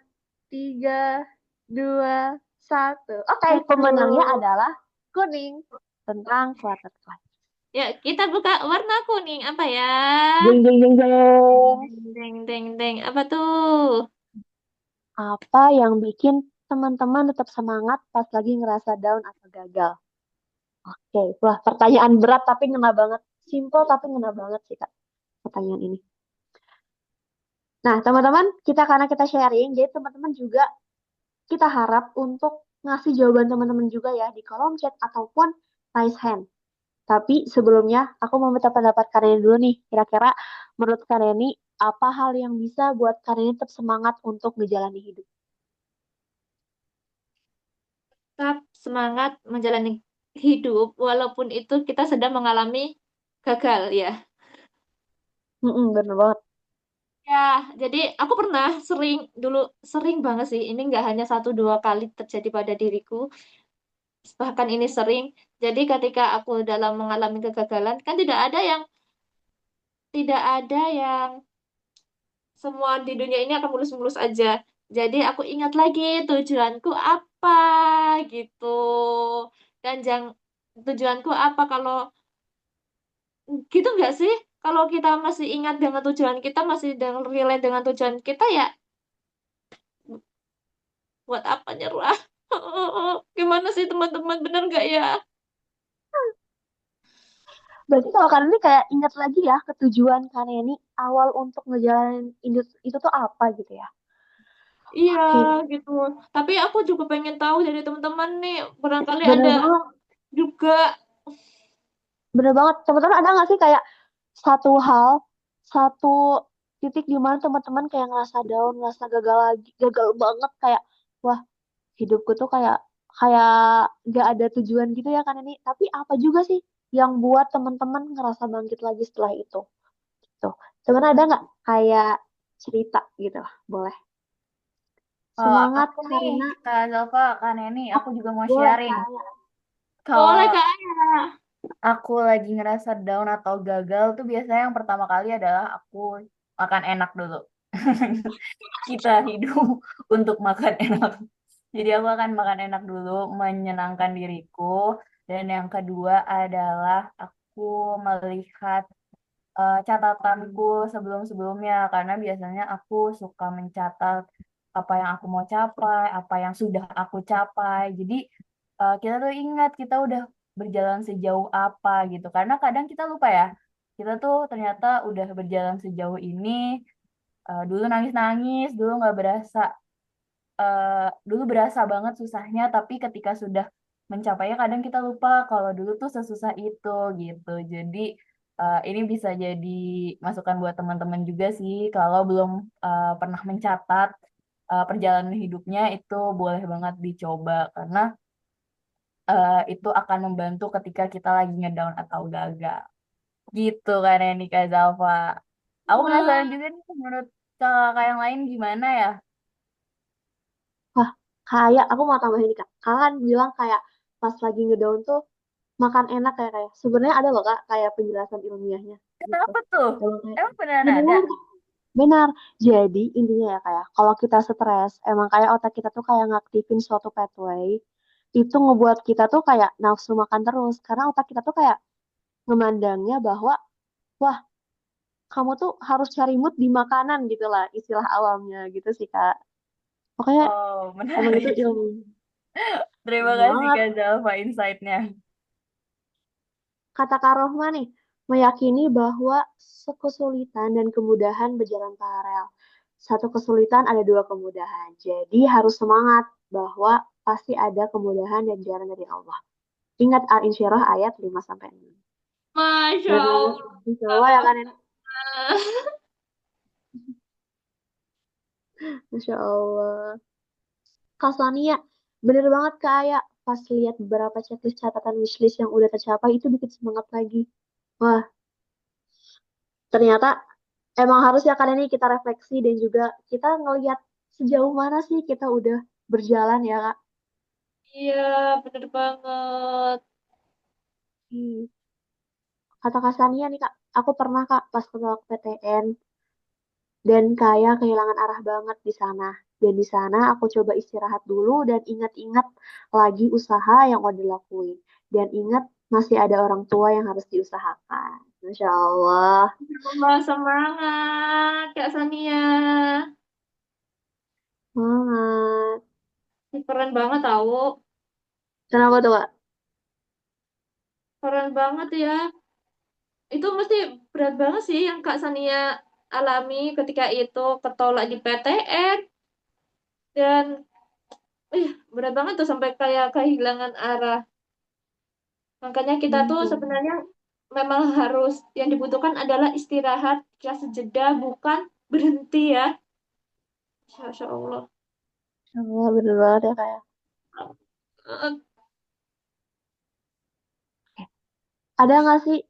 3, 2, 1. Oke, Satu. pemenangnya adalah kuning. Tentang quarter life. Ya, kita buka warna kuning. Apa ya? Jeng, jeng, jeng, jeng. Deng, deng, deng. Apa tuh? Apa yang bikin teman-teman tetap semangat pas lagi ngerasa down atau gagal? Oke, wah pertanyaan berat tapi ngena banget. Simple tapi ngena banget sih, Kak, pertanyaan ini. Nah, teman-teman, karena kita sharing, jadi teman-teman juga kita harap untuk ngasih jawaban teman-teman juga ya di kolom chat ataupun raise hand. Tapi sebelumnya aku mau minta pendapat kalian dulu nih. Kira-kira menurut kalian ini apa hal yang bisa buat kalian tetap semangat untuk menjalani hidup? Tetap semangat menjalani hidup walaupun itu kita sedang mengalami gagal ya. Bener banget. Ya, jadi aku pernah dulu sering banget sih. Ini nggak hanya satu dua kali terjadi pada diriku, bahkan ini sering. Jadi ketika aku dalam mengalami kegagalan, kan tidak ada yang semua di dunia ini akan mulus-mulus aja. Jadi aku ingat lagi tujuanku apa gitu. Dan tujuanku apa kalau gitu nggak sih? Kalau kita masih ingat dengan tujuan kita, masih dengan relate dengan tujuan kita ya buat apa nyerah? Gimana sih teman-teman, bener nggak ya? Berarti kalau kalian ini kayak ingat lagi ya ketujuan kalian ini awal untuk ngejalanin itu tuh apa gitu ya. Iya Oke, gitu. Tapi aku juga pengen tahu dari teman-teman nih, barangkali ada bener banget. juga. Bener banget. Teman-teman ada nggak sih kayak satu hal, satu titik di mana teman-teman kayak ngerasa down, ngerasa gagal lagi, gagal banget kayak, wah hidupku tuh kayak kayak gak ada tujuan gitu ya kan ini. Tapi apa juga sih yang buat teman-teman ngerasa bangkit lagi setelah itu? Tuh, teman ada nggak kayak cerita gitu? Boleh. Semangat Aku nih, karena Kak Zalfa, Kak Neni, aku juga mau boleh sharing. kayak Boleh Kalau Kak Aya. aku lagi ngerasa down atau gagal tuh biasanya yang pertama kali adalah aku makan enak dulu. Kita hidup untuk makan enak. Jadi aku akan makan enak dulu, menyenangkan diriku. Dan yang kedua adalah aku melihat catatanku sebelum-sebelumnya karena biasanya aku suka mencatat apa yang aku mau capai, apa yang sudah aku capai. Jadi kita tuh ingat kita udah berjalan sejauh apa gitu. Karena kadang kita lupa ya, kita tuh ternyata udah berjalan sejauh ini. Dulu nangis-nangis, dulu berasa banget susahnya, tapi ketika sudah mencapainya kadang kita lupa kalau dulu tuh sesusah itu gitu. Jadi ini bisa jadi masukan buat teman-teman juga sih kalau belum pernah mencatat perjalanan hidupnya itu boleh banget dicoba karena itu akan membantu ketika kita lagi ngedown atau gagal. Gitu kan ya Nika Zalfa. Aku penasaran juga nih menurut kakak yang lain gimana ya? wah kayak aku mau tambahin nih, Kak. Kakak kan bilang kayak pas lagi ngedown tuh makan enak kayak sebenarnya ada loh, Kak, kayak penjelasan ilmiahnya gitu. Kenapa tuh? Emang kayak Emang beneran bener ada? banget, Kak. Benar. Jadi intinya ya kayak kalau kita stres, emang kayak otak kita tuh kayak ngaktifin suatu pathway itu ngebuat kita tuh kayak nafsu makan terus karena otak kita tuh kayak memandangnya bahwa wah kamu tuh harus cari mood di makanan gitu lah istilah awamnya gitu sih, Kak. Pokoknya Oh, emang itu menarik. ilmu Terima ilmu kasih banget. Kak Zalfa insight-nya. Kata Kak Rohma nih, meyakini bahwa kesulitan dan kemudahan berjalan paralel. Satu kesulitan ada dua kemudahan. Jadi harus semangat bahwa pasti ada kemudahan dan jalan dari Allah. Ingat Al-Insyirah ayat 5-6. Masya Benar banget. Allah. Insya Allah ya kan ini. Masya Allah. Kak Sonia, bener banget kayak pas lihat beberapa checklist catatan wishlist yang udah tercapai itu bikin semangat lagi. Wah, ternyata emang harus ya kali ini kita refleksi dan juga kita ngelihat sejauh mana sih kita udah berjalan ya Kak. Iya, bener banget. Hmm. Kata Kak Sania nih Kak, aku pernah Kak pas ketolak PTN dan kayak kehilangan arah banget di sana. Dan di sana aku coba istirahat dulu dan ingat-ingat lagi usaha yang udah dilakuin. Dan ingat masih ada orang tua yang harus diusahakan. Masya Allah. Allah, semangat, Kak Sania. Semangat. Keren banget tahu. Kenapa tuh Kak? Keren banget ya. Itu mesti berat banget sih yang Kak Sania alami ketika itu ketolak di PTN. Dan berat banget tuh sampai kayak kehilangan arah. Makanya kita tuh Iya. sebenarnya memang harus yang dibutuhkan adalah istirahat, kasih jeda, bukan berhenti ya. Masya Allah. Masya Allah, bener banget ya kayak. Eh, Ada nggak sih,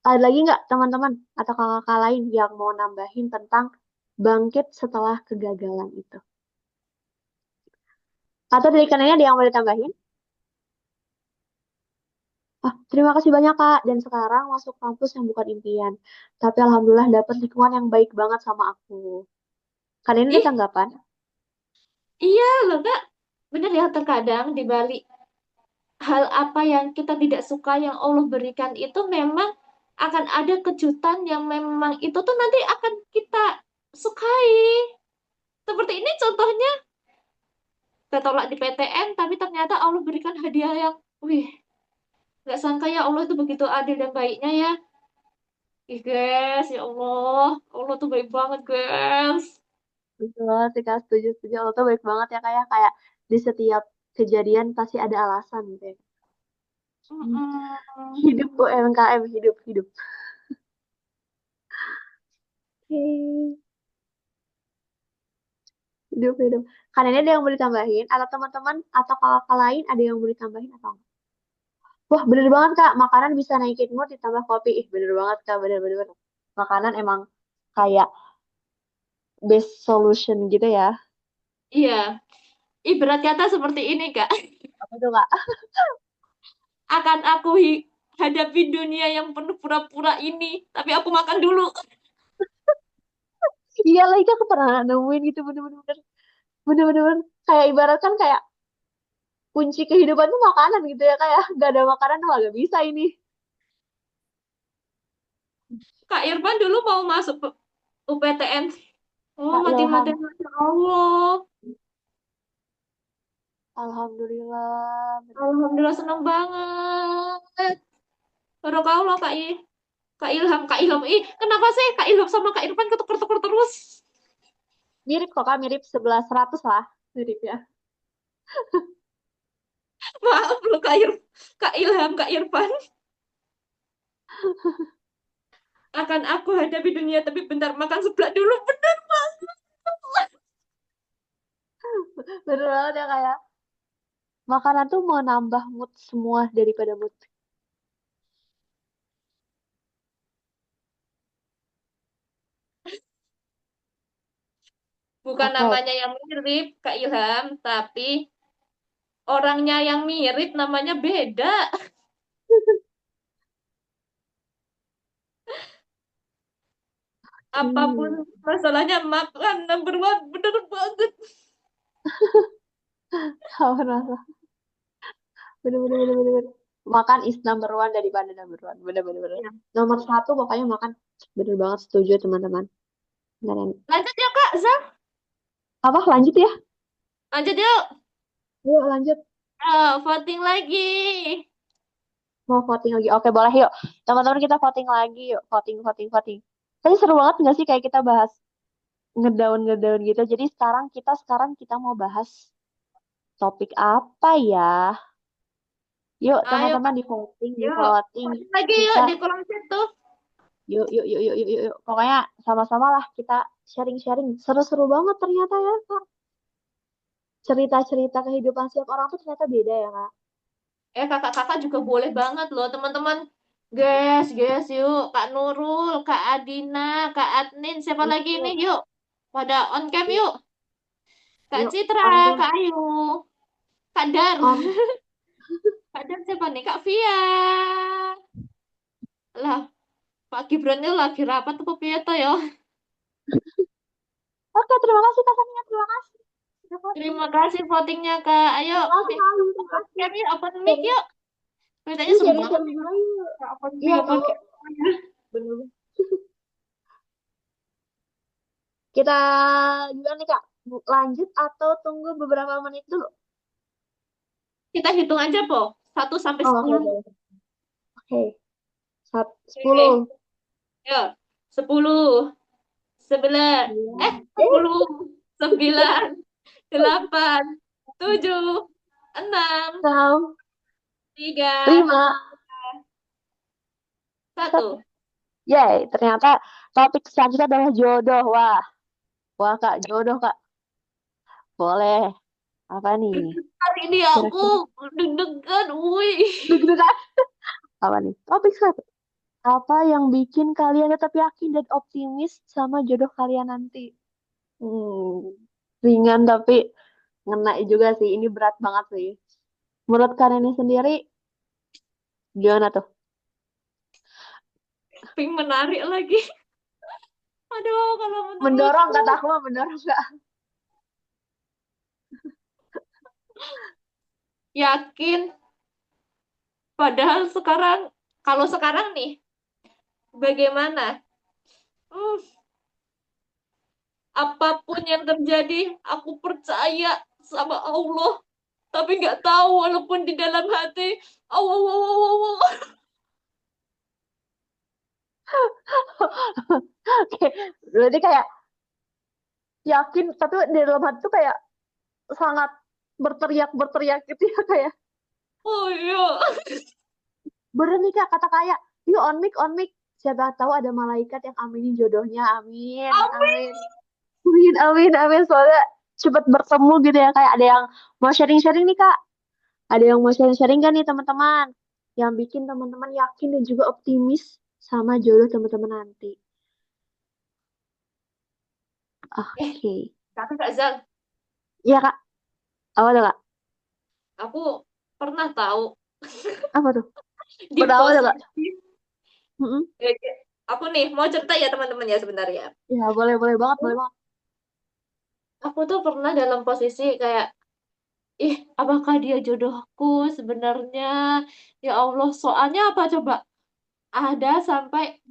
ada lagi nggak teman-teman atau kakak-kakak lain yang mau nambahin tentang bangkit setelah kegagalan itu? Atau dari kanannya ada yang mau ditambahin? Ah, terima kasih banyak Kak. Dan sekarang masuk kampus yang bukan impian. Tapi alhamdulillah dapat lingkungan yang baik banget sama aku. Kalian ini ada Ih, tanggapan? iya loh Kak. Bener ya terkadang di balik hal apa yang kita tidak suka yang Allah berikan itu memang akan ada kejutan yang memang itu tuh nanti akan kita sukai. Seperti ini contohnya, ketolak di PTN tapi ternyata Allah berikan hadiah yang, wih, nggak sangka ya Allah itu begitu adil dan baiknya ya. Ih guys, ya Allah, Allah tuh baik banget guys. Betul banget sih Kak, setuju, setuju. Allah tuh baik banget ya kayak di setiap kejadian pasti ada alasan gitu ya. Hmm. Mm-mm. Hidup UMKM, hidup, hidup. Oke. Hidup, hidup. Kalian ada yang mau ditambahin? Atau teman-teman atau kakak lain ada yang mau ditambahin atau enggak? Wah, bener banget Kak. Makanan bisa naikin mood ditambah kopi. Ih, bener banget Kak. Bener, bener, bener. Makanan emang kayak best solution gitu ya. Iya, ibarat kata seperti ini Kak. Apa tuh Kak? Akan aku hadapi dunia yang penuh pura-pura ini, tapi aku makan dulu. Iya lagi Kak, aku pernah nemuin gitu. Bener, bener, bener. Bener, bener, bener. Kayak ibarat kan kayak kunci kehidupan tuh makanan gitu ya. Kayak gak ada makanan tuh gak bisa ini. Kak Irfan dulu mau masuk UPTN. Oh, Kak mati-mati, Ilham. Masya Allah. Alhamdulillah. Bener, bener. Alhamdulillah seneng banget. Barokah Allah Kak Kak Ilham, Kak Ilham. Ih, kenapa sih Kak Ilham sama Kak Irfan ketuker-tuker terus? Mirip kok Kak, mirip 11-100 lah. Mirip ya. Maaf loh Kak Ilham, Kak Irfan. Akan aku hadapi dunia, tapi bentar makan sebelah dulu. Bener banget. Bener banget ya kayak. Makanan tuh mau nambah mood semua daripada mood. Bukan Oke. namanya yang mirip, Kak Ilham, tapi orangnya yang mirip namanya beda. Apapun Hmm. masalahnya makan number one, bener banget. Sama. Bener, bener, bener, bener, bener. Makan is number one daripada number one. Bener, bener, bener. Ya. Nomor satu pokoknya makan. Bener banget setuju teman-teman. Beneran. Lanjut ya Kak Zah, Apa lanjut ya? lanjut yuk. Yuk lanjut. Voting lagi. Mau voting lagi. Oke boleh yuk. Teman-teman kita voting lagi yuk. Voting, voting, voting. Tadi seru banget nggak sih kayak kita bahas ngedown gitu. Jadi sekarang kita mau bahas topik apa ya? Yuk Ayo teman-teman Kak, di voting, di yuk. voting. Voting lagi yuk Kita di kolom chat tuh. yuk yuk yuk yuk yuk yuk. Yuk. Pokoknya sama-sama lah kita sharing-sharing. Seru-seru banget ternyata ya Kak. Cerita-cerita kehidupan setiap orang tuh ternyata beda ya Kak. Kakak-kakak juga boleh banget loh teman-teman. Guys, yuk. Kak Nurul, Kak Adina, Kak Adnin, siapa lagi ini? Yuk, Yuk. Pada on cam yuk, yuk. Kak yuk, Citra, on cam. Kak Ayu. Kadar. Om, Kadar siapa nih? Kak Via. Lah, Pak Gibran itu lagi rapat apa piye to ya? oke, terima kasih Kak Sania, terima kasih. Sudah voting. Terima kasih votingnya, Kak. Ayo, Terima kasih Kak Ayu, terima open kasih. cam yuk, open mic Sharing, yuk. Beritanya yuk seru banget sharing-sharing nih. dulu yuk. Kak, open Iya mic, open tuh, cam. bener. Kita gimana nih Kak? Lanjut atau tunggu beberapa menit dulu? Kita hitung aja, Po. 1 sampai Oh, oke, 10. boleh. Oke, Oke. 10. Yuk. 10, 11, Iya. 10, 9, 8, 7, 6, 6, 3, 5, 1. 1. Yay, ternyata topik selanjutnya adalah jodoh. Wah, wah Kak, jodoh Kak. Boleh. Apa nih? Hari ini aku Kira-kira. deg-degan, wih. Deg-degan. Apa nih? Topik 1. Apa yang bikin kalian tetap yakin dan optimis sama jodoh kalian nanti? Ringan tapi ngena juga sih. Ini berat banget sih. Menurut kalian ini sendiri, gimana tuh? Pink menarik lagi. Aduh, kalau Mendorong, menurutku kata aku mah mendorong gak? yakin. Padahal sekarang, kalau sekarang nih, bagaimana? Hmm, apapun yang terjadi, aku percaya sama Allah. Tapi nggak tahu, walaupun di dalam hati, Allah, Allah, Allah, Allah. Oke, berarti kayak yakin, tapi di dalam hati tuh kayak sangat berteriak-berteriak gitu ya kayak. Oh iya. Bener nih Kak, kata kayak, yuk on mic. Siapa tahu ada malaikat yang aminin jodohnya, amin, Amin. amin. Amin, amin, amin. Soalnya cepet bertemu gitu ya. Kayak ada yang mau sharing-sharing nih, Kak. Ada yang mau sharing-sharing kan nih, teman-teman? Yang bikin teman-teman yakin dan juga optimis sama jodoh teman-teman nanti. Eh, Oke. tapi Kak Zal, Iya, Kak. Apa tuh, Kak? aku pernah tahu Apa tuh? di Pertama tuh, Kak. posisi, Mm-mm. aku nih mau cerita ya teman-teman ya sebentar ya. Ya, boleh, boleh banget, boleh banget. Aku tuh pernah dalam posisi kayak, ih, apakah dia jodohku sebenarnya? Ya Allah, soalnya apa coba? Ada sampai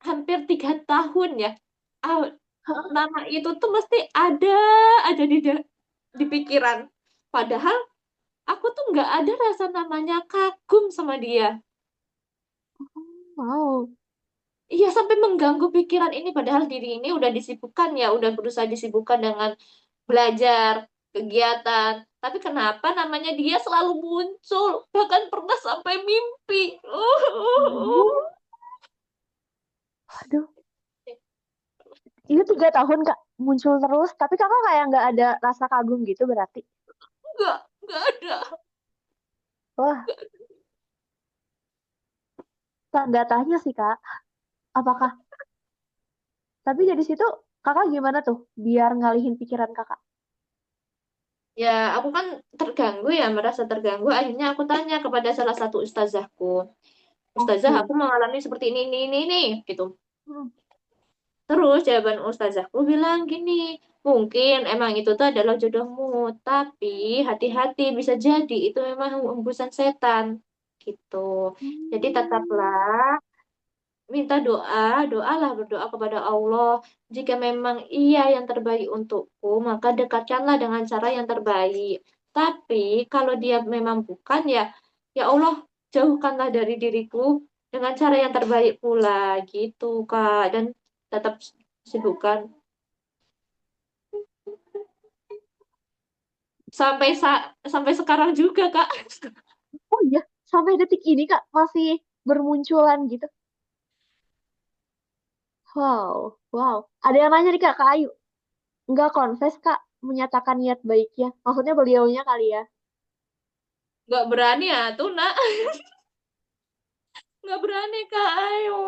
hampir 3 tahun ya. Ah, Hah? nama itu tuh mesti ada aja di pikiran. Padahal aku tuh nggak ada rasa namanya kagum sama dia. Wow. Iya, sampai mengganggu pikiran ini. Padahal diri ini udah disibukkan ya, udah berusaha disibukkan dengan belajar, kegiatan. Tapi kenapa namanya dia selalu muncul? Bahkan pernah sampai mimpi. Aduh. Aduh. Ini 3 tahun, Kak. Muncul terus. Tapi kakak kayak nggak ada rasa kagum gitu berarti. Nggak ada. Wah, tanda tanya sih, Kak. Apakah Tapi dari situ kakak gimana tuh biar ngalihin pikiran kakak? Ya, aku kan terganggu ya, merasa terganggu. Akhirnya aku tanya kepada salah satu ustazahku. Ustazah, Oke. aku mengalami seperti ini, gitu. Hmm. Terus jawaban ustazahku bilang gini, mungkin emang itu tuh adalah jodohmu, tapi hati-hati bisa jadi itu memang hembusan setan, gitu. Jadi Hmm. tetaplah minta doa, doalah berdoa kepada Allah. Jika memang iya yang terbaik untukku, maka dekatkanlah dengan cara yang terbaik. Tapi kalau dia memang bukan ya, ya Allah jauhkanlah dari diriku dengan cara yang terbaik pula, gitu Kak. Dan tetap sibukkan sampai sekarang juga Kak. Oh iya, sampai detik ini kak masih bermunculan gitu. Wow, wow. Ada yang nanya nih kak Ayu. Nggak confess kak menyatakan niat baiknya. Maksudnya beliaunya kali ya. Nggak berani ya tuh nak, nggak berani Kak. Ayo.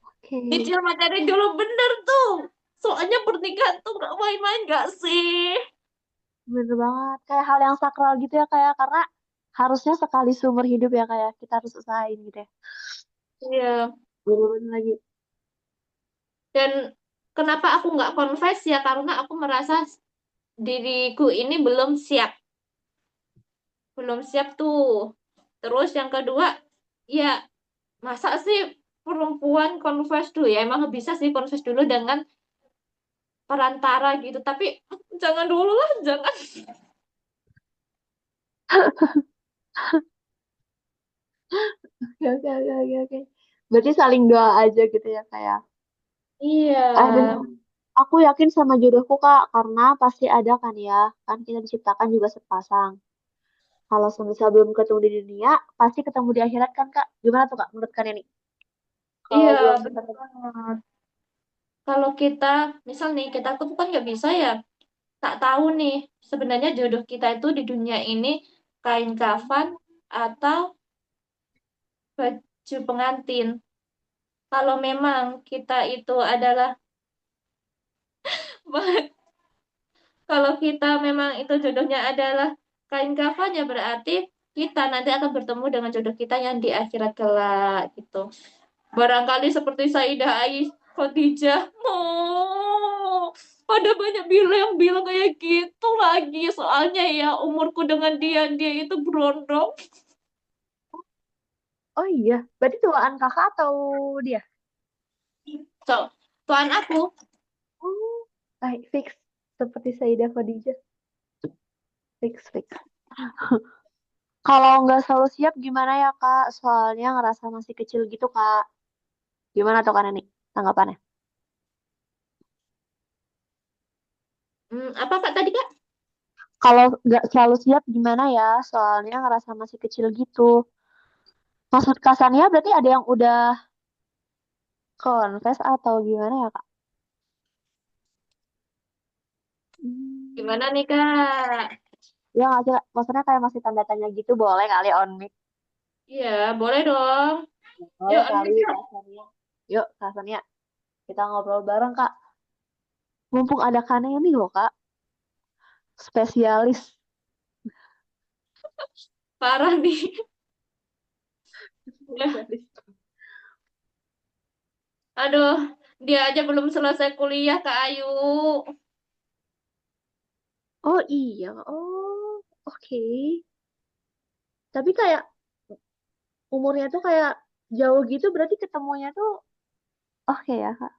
Oke. Cicil materi dulu bener tuh. Soalnya pernikahan tuh gak main-main gak sih? Bener banget. Kayak hal yang sakral gitu ya kayak karena harusnya sekali seumur hidup ya kayak kita harus usahain gitu ya. Iya. Bener-bener lagi. Dan kenapa aku nggak confess ya? Karena aku merasa diriku ini belum siap. Belum siap tuh. Terus yang kedua, ya masa sih perempuan confess dulu ya? Emang bisa sih confess dulu dengan perantara gitu. Tapi jangan dulu lah, jangan. Oke, oke, oke, oke, oke. Berarti saling doa aja gitu ya kayak. Iya. Dan aku yakin sama jodohku Kak, karena pasti ada kan ya. Kan kita diciptakan juga sepasang. Kalau semisal belum ketemu di dunia, pasti ketemu di akhirat kan Kak. Gimana tuh Kak menurut kalian ini? Kalau Iya, belum benar ketemu. banget. Kalau kita, misal nih, kita tuh kan nggak bisa ya, tak tahu nih, sebenarnya jodoh kita itu di dunia ini kain kafan atau baju pengantin. Kalau memang kita itu adalah, kalau kita memang itu jodohnya adalah kain kafan, ya berarti kita nanti akan bertemu dengan jodoh kita yang di akhirat kelak gitu. Barangkali seperti Sayyidah Aisyah Khadijah. Oh, ada banyak yang bilang kayak gitu lagi. Soalnya ya umurku dengan dia itu berondong. Oh iya, berarti tuaan kakak atau dia? So, tuan aku, Oh, baik, fix. Seperti Sayyidah Khadijah. Fix, fix. Kalau nggak selalu siap gimana ya Kak? Soalnya ngerasa masih kecil gitu Kak. Gimana tuh kan ini tanggapannya? apa Kak tadi Kak? Kalau nggak selalu siap gimana ya? Soalnya ngerasa masih kecil gitu. Maksud kasarnya berarti ada yang udah confess atau gimana ya Kak? Gimana Hmm. nih Kak? Ya nggak sih, Kak? Maksudnya kayak masih tanda tanya gitu boleh kali on mic. Iya, boleh dong. Yuk, Boleh kali unmute Kak. kasarnya. Yuk kasarnya kita ngobrol bareng Kak. Mumpung ada Kannya nih loh Kak. Spesialis. Parah nih. Spesialis. Aduh, dia aja belum selesai kuliah Kak Ayu. Oh iya. Oh, oke. Tapi kayak umurnya tuh kayak jauh gitu berarti ketemunya tuh oke ya Kak.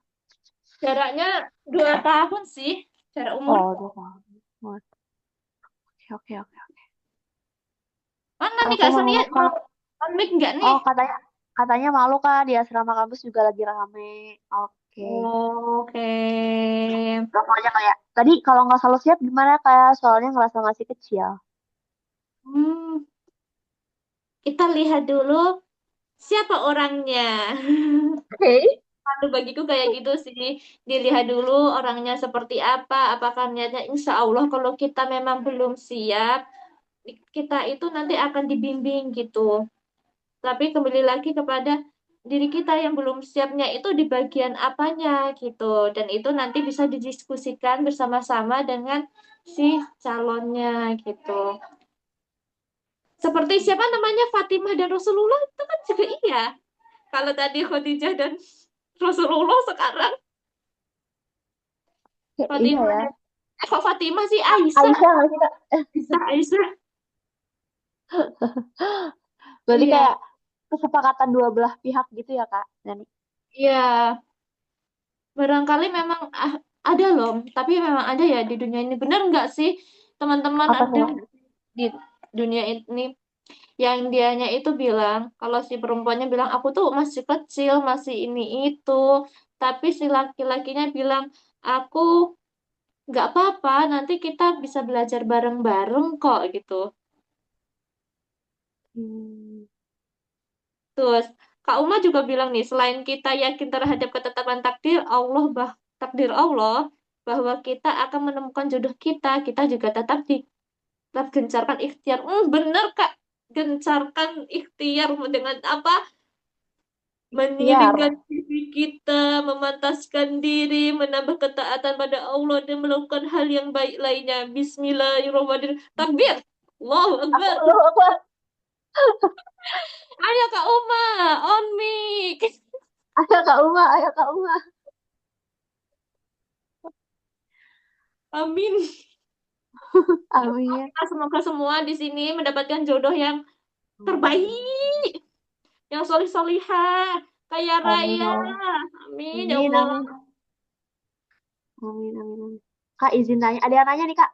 Jaraknya 2 tahun sih, jarak umur. Oh, udah paham. Oke, oke, oke, oke. Mana nih Aku Kak mau Sania? Mau Kak. unmute nggak nih? Oh, katanya malu Kak di asrama kampus juga lagi rame. Oke. Oke. Langsung aja kayak tadi kalau nggak selalu siap gimana kayak soalnya ngerasa masih kecil. Hmm, kita lihat dulu siapa orangnya. Oke. Kalau bagiku kayak gitu sih. Dilihat dulu orangnya seperti apa, apakah niatnya. Insya Allah kalau kita memang belum siap, kita itu nanti akan dibimbing gitu. Tapi kembali lagi kepada diri kita yang belum siapnya itu di bagian apanya gitu. Dan itu nanti bisa didiskusikan bersama-sama dengan si calonnya gitu. Seperti siapa namanya Fatimah dan Rasulullah itu kan juga iya. Kalau tadi Khadijah dan Rasulullah sekarang Iya Fatimah ya. dan kok Fatimah sih Aisyah. Aisyah nggak sih Kak? Aisyah. Berarti Iya, kayak kesepakatan dua belah pihak gitu ya Kak. Dan iya. Barangkali memang ada loh, tapi memang ada ya di dunia ini. Benar nggak sih, teman-teman apa ada tuh? di dunia ini yang dianya itu bilang, kalau si perempuannya bilang, aku tuh masih kecil, masih ini itu. Tapi si laki-lakinya bilang, aku nggak apa-apa, nanti kita bisa belajar bareng-bareng kok gitu. Hmm. Terus Kak Uma juga bilang nih, selain kita yakin terhadap ketetapan takdir Allah, takdir Allah, bahwa kita akan menemukan jodoh kita juga tetap gencarkan ikhtiar. Bener Kak, gencarkan ikhtiar dengan apa? Ikhtiar. Mengiringkan kita memantaskan diri, menambah ketaatan pada Allah dan melakukan hal yang baik lainnya. Bismillahirrahmanirrahim. Takbir. Allahu Akbar. Ayo Kak Uma, on mic. Ayo Kak Uma, ayo Kak Uma. Amin. Amin. Semoga semua di sini mendapatkan jodoh yang terbaik, yang solih-solihah, kaya Amin. raya. Amin ya Amin, Allah. amin. Amin, amin, amin. Kak izin tanya, ada yang nanya nih Kak.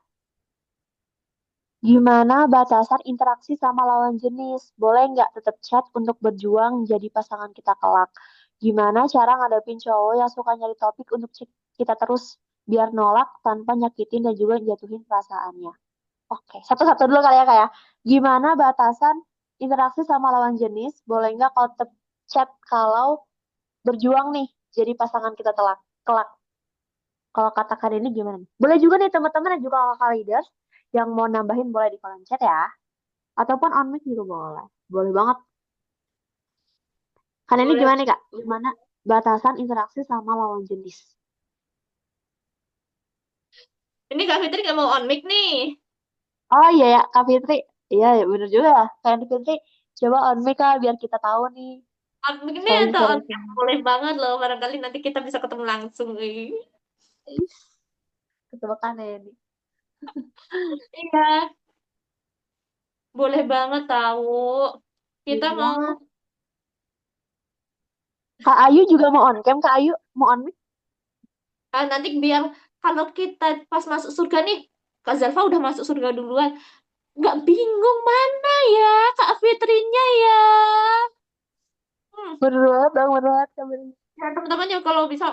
Gimana batasan interaksi sama lawan jenis? Boleh nggak tetap chat untuk berjuang jadi pasangan kita kelak? Gimana cara ngadepin cowok yang suka nyari topik untuk kita terus biar nolak tanpa nyakitin dan juga jatuhin perasaannya? Oke, satu-satu dulu kali ya Kak ya. Gimana batasan interaksi sama lawan jenis? Boleh nggak kalau tetap chat kalau berjuang nih jadi pasangan kita kelak? Kalau katakan ini gimana nih? Boleh juga nih teman-teman dan juga kakak leaders yang mau nambahin boleh di kolom chat ya. Ataupun on mic juga boleh. Boleh banget. Karena ini Boleh. gimana nih Kak? Gimana batasan interaksi sama lawan jenis? Ini Kak Fitri nggak mau on mic nih. Oh iya ya, Kak Fitri. Iya ya, bener juga ya. Kak Fitri, coba on mic Kak, biar kita tahu nih. On mic nih atau on Sharing-sharing. cam boleh banget loh. Barangkali nanti kita bisa ketemu langsung. Ih, ketebakan ya ini. Iya, boleh banget tahu. Kita Boleh mau banget. Kak Ayu juga mau on cam, Kak Ayu mau on mic. nanti biar kalau kita pas masuk surga nih, Kak Zalfa udah masuk surga duluan. Nggak bingung mana ya Kak Fitrinya ya. Hmm. Bener banget dong, bener banget Kak. Ya, teman-teman ya kalau bisa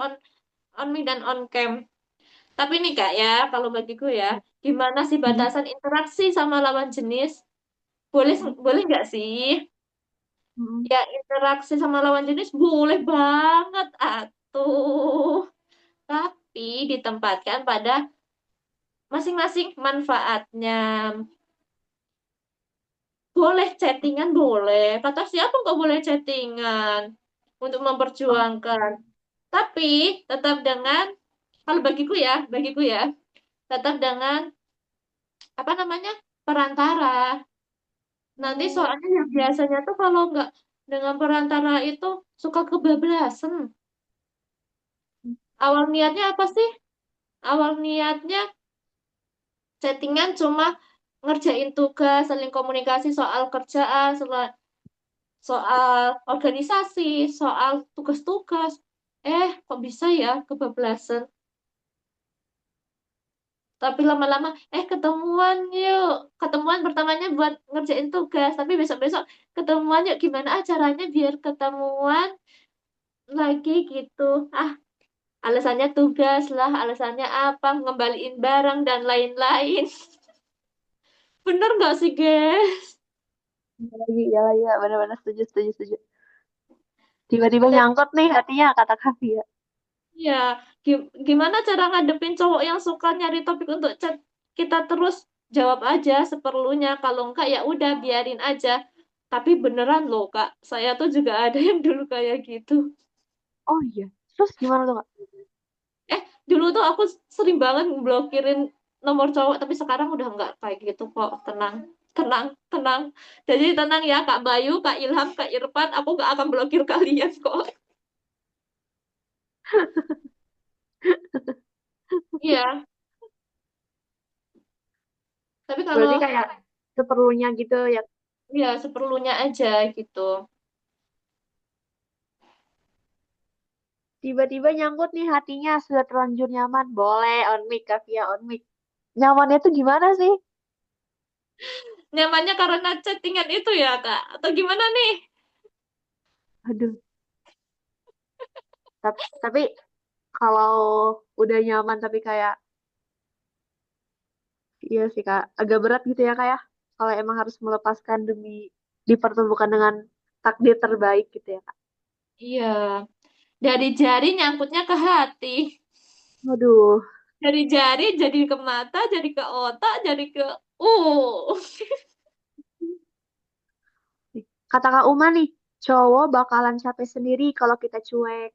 on mic dan on cam. Tapi nih Kak ya, kalau bagiku ya, gimana sih Hmm. batasan interaksi sama lawan jenis? Boleh boleh nggak sih? Hmm. Ya interaksi sama lawan jenis boleh banget atuh. Tapi ditempatkan pada masing-masing manfaatnya. Boleh chattingan boleh. Kata siapa nggak boleh chattingan untuk memperjuangkan. Tapi tetap dengan kalau bagiku ya, tetap dengan apa namanya perantara. Nanti Oh. soalnya yang biasanya tuh kalau nggak dengan perantara itu suka kebablasan. Awal niatnya apa sih? Awal niatnya chattingan cuma ngerjain tugas, saling komunikasi soal kerjaan, soal organisasi, soal tugas-tugas. Kok bisa ya kebablasan? Tapi lama-lama, ketemuan yuk. Ketemuan pertamanya buat ngerjain tugas, tapi besok-besok ketemuan yuk. Gimana acaranya biar ketemuan lagi gitu. Ah, alasannya tugas lah, alasannya apa, ngembaliin barang dan lain-lain. Bener nggak sih, guys? Ya lagi, ya benar-benar setuju, setuju, setuju. Tiba-tiba nyangkut nih hatinya kata Kavi ya. Ya, gimana cara ngadepin cowok yang suka nyari topik untuk chat kita terus jawab aja seperlunya. Kalau enggak ya udah biarin aja. Tapi beneran loh Kak, saya tuh juga ada yang dulu kayak gitu. Oh iya. Terus gimana tuh Kak? Dulu tuh aku sering banget blokirin nomor cowok, tapi sekarang udah enggak kayak gitu kok. Tenang, tenang, tenang. Jadi tenang ya Kak Bayu, Kak Ilham, Kak Irfan, aku nggak akan blokir kalian kok. Iya, tapi kalau Berarti kayak seperlunya gitu ya. ya seperlunya aja gitu. Tiba-tiba nyangkut nih hatinya sudah terlanjur nyaman. Boleh on mic Kavi ya, on mic. Nyamannya tuh gimana sih? Nyamannya karena chattingan itu ya, Kak? Atau gimana nih? Aduh. Tapi kalau udah nyaman tapi kayak iya sih Kak, agak berat gitu ya Kak ya. Kalau emang harus melepaskan demi dipertemukan dengan takdir terbaik gitu ya Kak. Iya, dari jari nyangkutnya ke hati. Waduh. Dari jari jadi ke mata, jadi ke otak, jadi ke... Uh. Kata Kak Uma nih, cowok bakalan capek sendiri kalau kita cuek.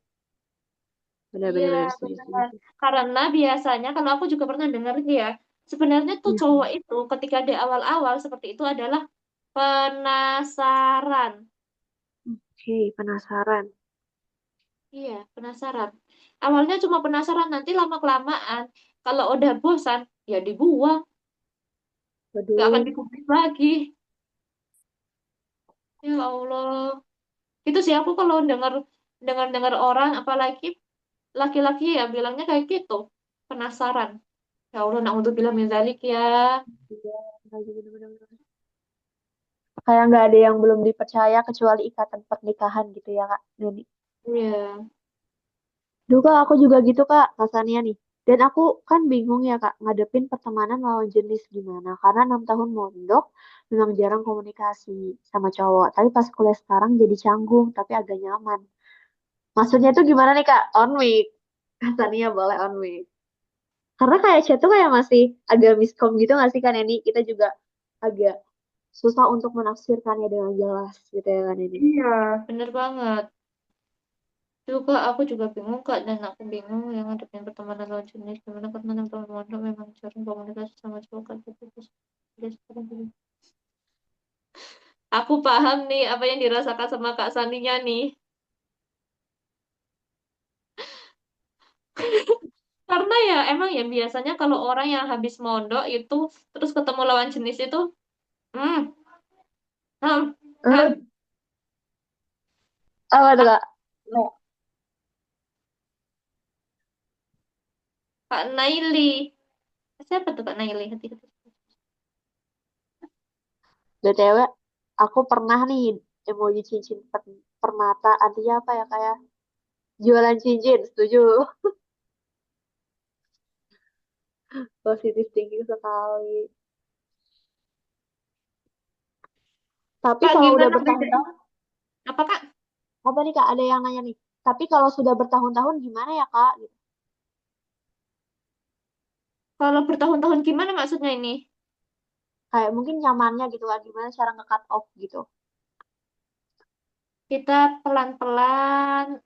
Iya, Benar-benar setuju benar. setuju. Karena biasanya kalau aku juga pernah dengar ya, sebenarnya tuh Iya. cowok itu ketika di awal-awal seperti itu adalah penasaran. Oke, penasaran. Iya, penasaran. Awalnya cuma penasaran, nanti lama-kelamaan kalau udah bosan, ya dibuang, nggak akan Waduh. dikulik lagi. Ya Allah. Itu sih aku kalau dengar dengar dengar orang, apalagi laki-laki ya bilangnya kayak gitu, penasaran. Ya Allah, naudzubillah min dzalik ya. Iya, benar-benar. Kayak nggak ada yang belum dipercaya kecuali ikatan pernikahan gitu ya Kak Neni. Iya. Dulu Kak, aku juga gitu Kak, rasanya nih. Dan aku kan bingung ya Kak, ngadepin pertemanan lawan jenis gimana. Karena 6 tahun mondok, memang jarang komunikasi sama cowok. Tapi pas kuliah sekarang jadi canggung, tapi agak nyaman. Maksudnya tuh gimana nih Kak? On week. Rasanya boleh on week. Karena kayak chat tuh kayak masih agak miskom gitu nggak sih kan Neni? Kita juga agak susah untuk menafsirkannya dengan jelas gitu ya kan ini. Iya, bener banget. Juga aku juga bingung Kak, dan aku bingung yang ngadepin pertemanan lawan jenis gimana karena yang teman memang jarang komunikasi sama cowok kan gitu. Terus udah sekarang gini. Aku paham nih apa yang dirasakan sama Kak Saninya nih. Karena ya emang ya biasanya kalau orang yang habis mondok itu terus ketemu lawan jenis itu, hmm, hmm, hmm, Eh, apa tuh Kak? Kak Naili. Siapa tuh Kak Naili? Hati-hati. BTW, aku pernah nih emoji cincin permata. Artinya apa ya kayak jualan cincin, setuju? Positif thinking sekali. Tapi Kak kalau udah gimana bedain? bertahun-tahun, Apa Kak? apa nih Kak? Ada yang nanya nih. Tapi kalau sudah bertahun-tahun gimana ya Kak? Gitu. Kalau bertahun-tahun gimana maksudnya ini? Kayak mungkin nyamannya gitu kan. Gimana cara nge-cut off gitu. Kita pelan-pelan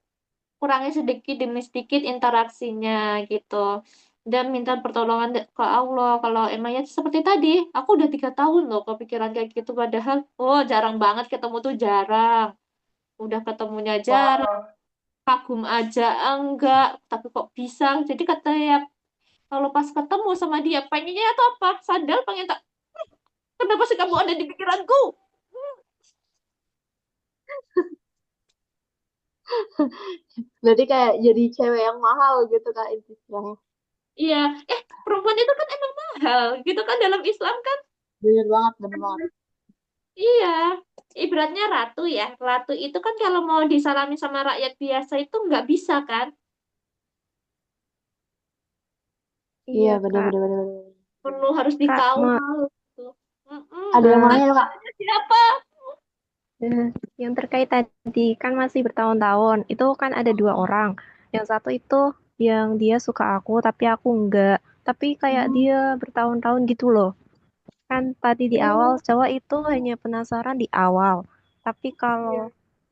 kurangi sedikit demi sedikit interaksinya gitu, dan minta pertolongan ke Allah kalau emangnya seperti tadi. Aku udah 3 tahun loh kepikiran kayak gitu, padahal oh jarang banget ketemu tuh, jarang, udah ketemunya jarang, Wow. kagum aja enggak, tapi kok bisa. Jadi katanya kalau pas ketemu sama dia pengennya atau apa, sadar pengen tak, kenapa sih kamu ada di pikiranku. Berarti kayak jadi cewek yang mahal gitu Kak istilahnya. Iya, perempuan itu kan emang mahal gitu kan dalam Islam kan. Bener banget, bener banget. Iya, ibaratnya ratu ya. Ratu itu kan kalau mau disalami sama rakyat biasa itu nggak bisa kan? Iya, Iya, bener, Kak. bener, bener, bener. Penuh harus Kak, dikawal gitu. Mm-mm. Ada yang mau eh, nanya Kak? Tanya siapa? eh, yang terkait tadi kan masih bertahun-tahun. Itu kan ada dua orang. Yang satu itu yang dia suka aku, tapi aku enggak. Tapi kayak dia bertahun-tahun gitu loh. Kan tadi di awal Oh, cowok itu hanya penasaran di awal. Tapi kalau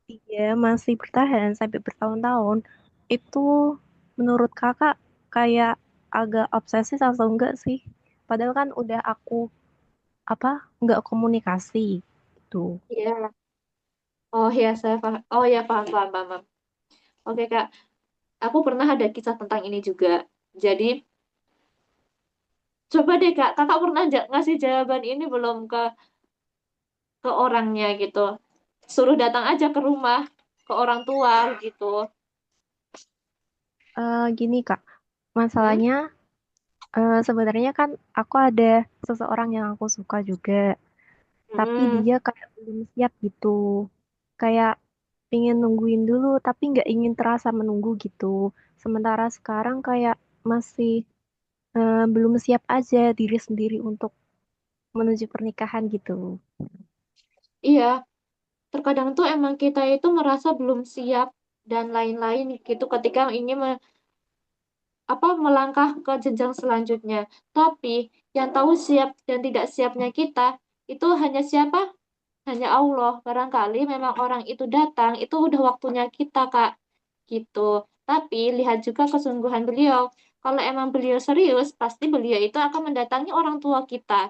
iya. dia masih bertahan sampai bertahun-tahun, itu menurut kakak kayak agak obsesif atau enggak sih? Padahal kan udah aku apa nggak komunikasi itu. Iya. Oh ya, saya paham. Oh ya, paham, paham, paham, paham. Oke Kak, aku pernah ada kisah tentang ini juga. Jadi, coba deh Kak, Kakak pernah ngasih jawaban ini belum ke orangnya gitu? Suruh datang aja ke rumah, ke orang tua gitu. Gini Kak, Hmm? masalahnya sebenarnya kan aku ada seseorang yang aku suka juga, tapi Hmm. dia kayak belum siap gitu, kayak pengen nungguin dulu, tapi nggak ingin terasa menunggu gitu. Sementara sekarang kayak masih belum siap aja diri sendiri untuk menuju pernikahan gitu. Iya, terkadang tuh emang kita itu merasa belum siap dan lain-lain gitu ketika ingin apa melangkah ke jenjang selanjutnya. Tapi yang tahu siap dan tidak siapnya kita itu hanya siapa? Hanya Allah. Barangkali memang orang itu datang, itu udah waktunya kita, Kak. Gitu. Tapi lihat juga kesungguhan beliau. Kalau emang beliau serius, pasti beliau itu akan mendatangi orang tua kita.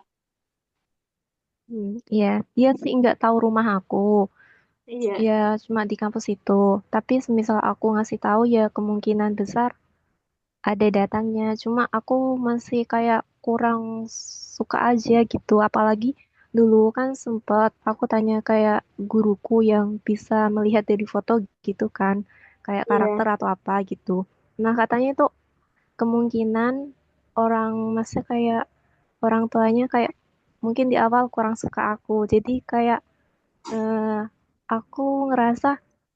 Iya, dia sih nggak tahu rumah aku. Iya, Ya cuma di kampus itu. Tapi semisal aku ngasih tahu ya kemungkinan besar ada datangnya. Cuma aku masih kayak kurang suka aja gitu. Apalagi dulu kan sempet aku tanya kayak guruku yang bisa melihat dari foto gitu kan. Kayak iya. karakter atau apa gitu. Nah katanya itu kemungkinan orang masa kayak orang tuanya kayak mungkin di awal kurang suka aku. Jadi kayak eh, aku ngerasa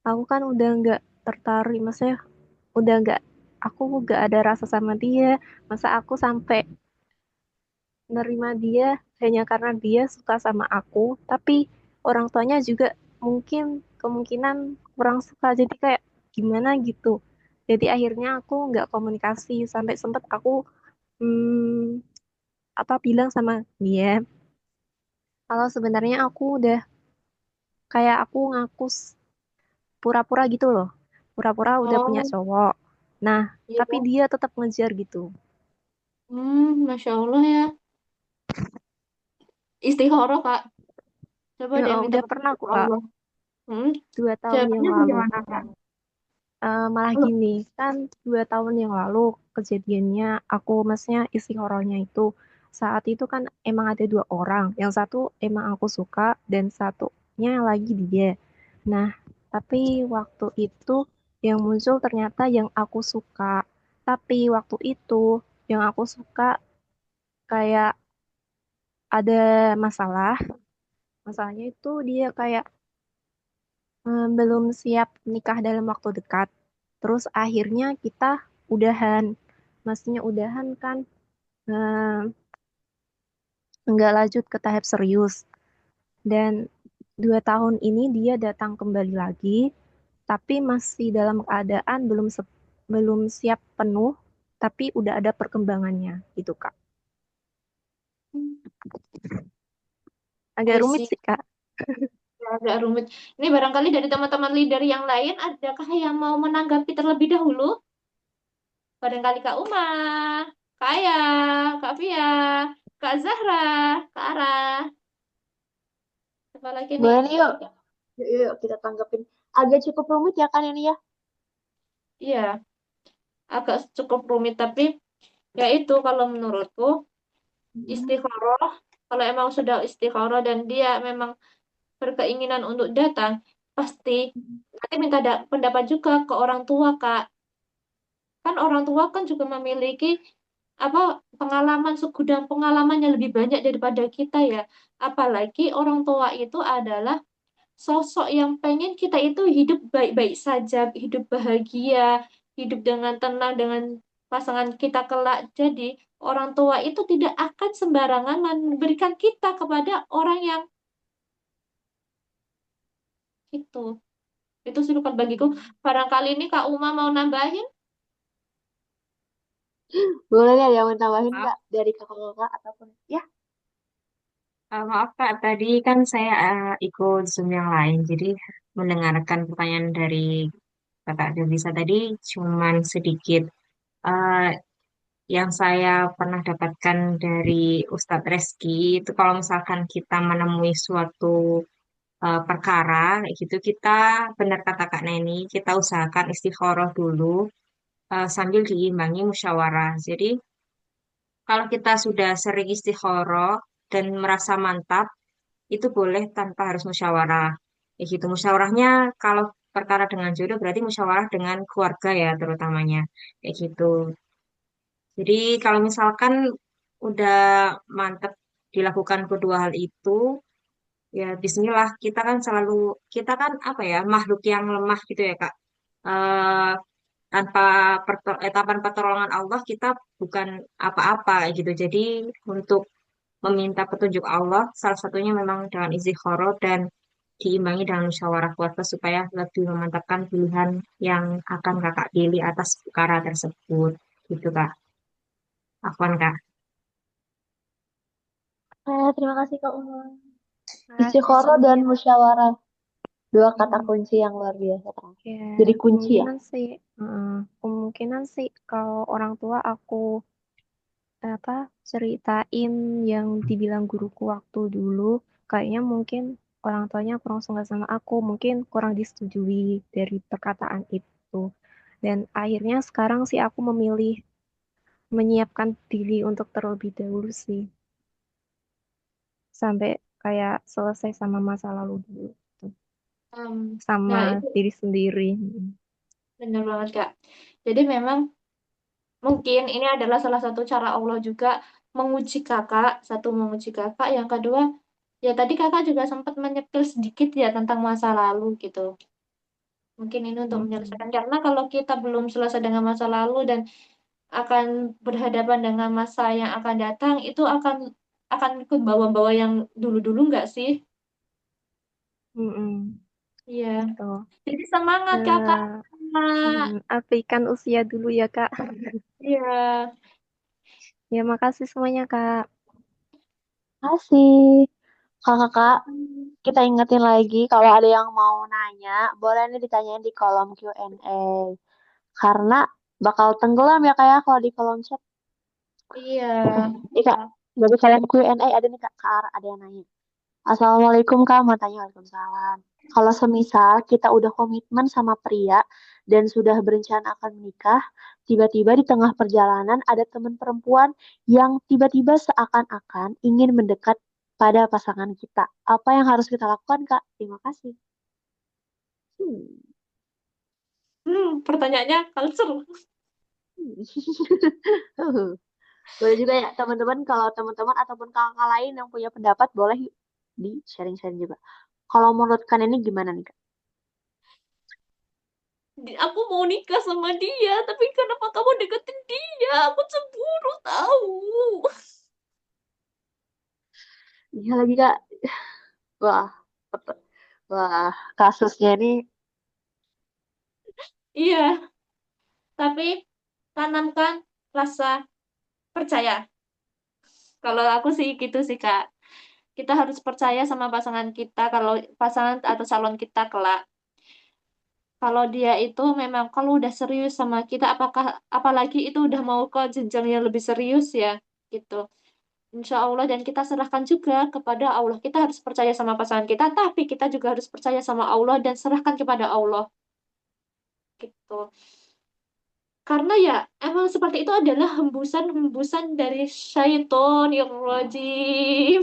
aku kan udah nggak tertarik, maksudnya udah nggak, aku nggak ada rasa sama dia, masa aku sampai nerima dia hanya karena dia suka sama aku, tapi orang tuanya juga mungkin kemungkinan kurang suka, jadi kayak gimana gitu. Jadi akhirnya aku nggak komunikasi sampai sempet aku hmm, apa bilang sama dia kalau sebenarnya aku udah kayak aku ngaku pura-pura gitu loh. Pura-pura udah punya Oh, cowok. Nah, iya. tapi dia tetap ngejar gitu. Masya Allah ya. Istikharah, Kak. Coba Ya, deh oh, minta udah pernah petunjuk aku, Kak. Allah. Hmm, 2 tahun yang Jawabannya lalu. bagaimana, Kak? Malah Oh, gini, kan 2 tahun yang lalu kejadiannya aku maksudnya istikharahnya itu. Saat itu kan emang ada 2 orang. Yang satu emang aku suka dan satunya lagi dia. Nah, tapi waktu itu yang muncul ternyata yang aku suka. Tapi waktu itu yang aku suka kayak ada masalah. Masalahnya itu dia kayak belum siap nikah dalam waktu dekat. Terus akhirnya kita udahan. Maksudnya udahan kan eh, nggak lanjut ke tahap serius. Dan 2 tahun ini dia datang kembali lagi, tapi masih dalam keadaan belum siap penuh, tapi udah ada perkembangannya gitu Kak. Agak I rumit see. sih Kak. Agak rumit. Ini barangkali dari teman-teman leader yang lain, adakah yang mau menanggapi terlebih dahulu? Barangkali Kak Uma, Kak Aya, Kak Fia, Kak Zahra, Kak Ara. Apa lagi nih? Boleh nih yuk. Yuk, kita tanggapin. Agak cukup rumit ya kan ini ya? Iya, agak cukup rumit, tapi ya itu kalau menurutku Mm-mm. istikharah, kalau emang sudah istikharah dan dia memang berkeinginan untuk datang, pasti nanti minta pendapat juga ke orang tua, Kak. Kan orang tua kan juga memiliki apa pengalaman segudang pengalaman yang lebih banyak daripada kita ya. Apalagi orang tua itu adalah sosok yang pengen kita itu hidup baik-baik saja, hidup bahagia, hidup dengan tenang dengan pasangan kita kelak. Jadi orang tua itu tidak akan sembarangan memberikan kita kepada orang yang itu. Itu sih bukan bagiku. Barangkali ini Kak Uma mau nambahin? Boleh ya yang tambahin Maaf, Kak dari kakak-kakak ataupun ya. maaf Kak, tadi kan saya ikut Zoom yang lain, jadi mendengarkan pertanyaan dari Kakak Devisa tadi cuman sedikit. Eh, yang saya pernah dapatkan dari Ustadz Reski itu kalau misalkan kita menemui suatu perkara kayak gitu, kita benar kata Kak Neni, kita usahakan istikharah dulu sambil diimbangi musyawarah. Jadi kalau kita sudah sering istikharah dan merasa mantap itu boleh tanpa harus musyawarah. Kayak gitu. Musyawarahnya kalau perkara dengan jodoh berarti musyawarah dengan keluarga ya terutamanya. Kayak gitu. Jadi kalau misalkan udah mantep dilakukan kedua hal itu, ya bismillah kita kan apa ya makhluk yang lemah gitu ya Kak. Eh, tanpa tanpa pertolongan Allah kita bukan apa-apa kayak gitu. Jadi untuk meminta petunjuk Allah, salah satunya memang dengan istikharah dan diimbangi dengan musyawarah keluarga supaya lebih memantapkan pilihan yang akan kakak pilih atas perkara tersebut. Gitu kak. Afwan kak. Terima kasih Kak Uma. Makasih Istikharah dan ya. musyawarah. Dua kata Hmm, kunci yang luar biasa, Kak. ya, Jadi kunci ya. kemungkinan sih kalau orang tua aku apa ceritain yang dibilang guruku waktu dulu, kayaknya mungkin orang tuanya kurang suka sama aku, mungkin kurang disetujui dari perkataan itu. Dan akhirnya sekarang sih aku memilih menyiapkan diri untuk terlebih dahulu sih, sampai kayak selesai sama masa lalu dulu, gitu. Sama Nah, itu diri sendiri. benar banget, Kak. Jadi memang mungkin ini adalah salah satu cara Allah juga menguji kakak. Satu, menguji kakak. Yang kedua, ya tadi kakak juga sempat menyepil sedikit ya tentang masa lalu gitu. Mungkin ini untuk Mm-mm. menyelesaikan. Karena kalau kita belum selesai dengan masa lalu dan akan berhadapan dengan masa yang akan datang, itu akan ikut bawa-bawa yang dulu-dulu nggak sih? Mm-mm. Iya. Tuh. Jadi semangat kakak. Eh, Semangat. Abaikan usia dulu ya, Kak. Iya. Ya, makasih semuanya, Kak. Kasih. Kakak, kita ingetin lagi kalau ada yang mau nanya, boleh nih ditanyain di kolom Q&A. Karena bakal tenggelam ya kayak kalau di kolom chat. Iya. Ih kak, dari kolom Q&A ada nih kak, Kak Ara, ada yang nanya. Assalamualaikum kak, mau tanya Waalaikumsalam. Kalau semisal kita udah komitmen sama pria dan sudah berencana akan menikah, tiba-tiba di tengah perjalanan ada teman perempuan yang tiba-tiba seakan-akan ingin mendekat pada pasangan kita. Apa yang harus kita lakukan kak? Terima kasih. Hmm. Pertanyaannya culture. Boleh juga ya teman-teman, kalau teman-teman ataupun kakak lain yang punya pendapat boleh di sharing-sharing juga. Kalau menurut kalian ini gimana nih kak? Aku mau nikah sama dia, tapi kenapa kamu deketin dia? Aku cemburu tahu. Iya lagi kak. Wah, wah, kasusnya ini Iya, tapi tanamkan rasa percaya. Kalau aku sih gitu sih, Kak. Kita harus percaya sama pasangan kita kalau pasangan atau calon kita kelak. Kalau dia itu memang kalau udah serius sama kita, apalagi itu udah mau ke jenjang yang lebih serius ya, gitu. Insya Allah dan kita serahkan juga kepada Allah. Kita harus percaya sama pasangan kita, tapi kita juga harus percaya sama Allah dan serahkan kepada Allah, gitu. Karena ya emang seperti itu adalah hembusan-hembusan dari syaiton yang rajim.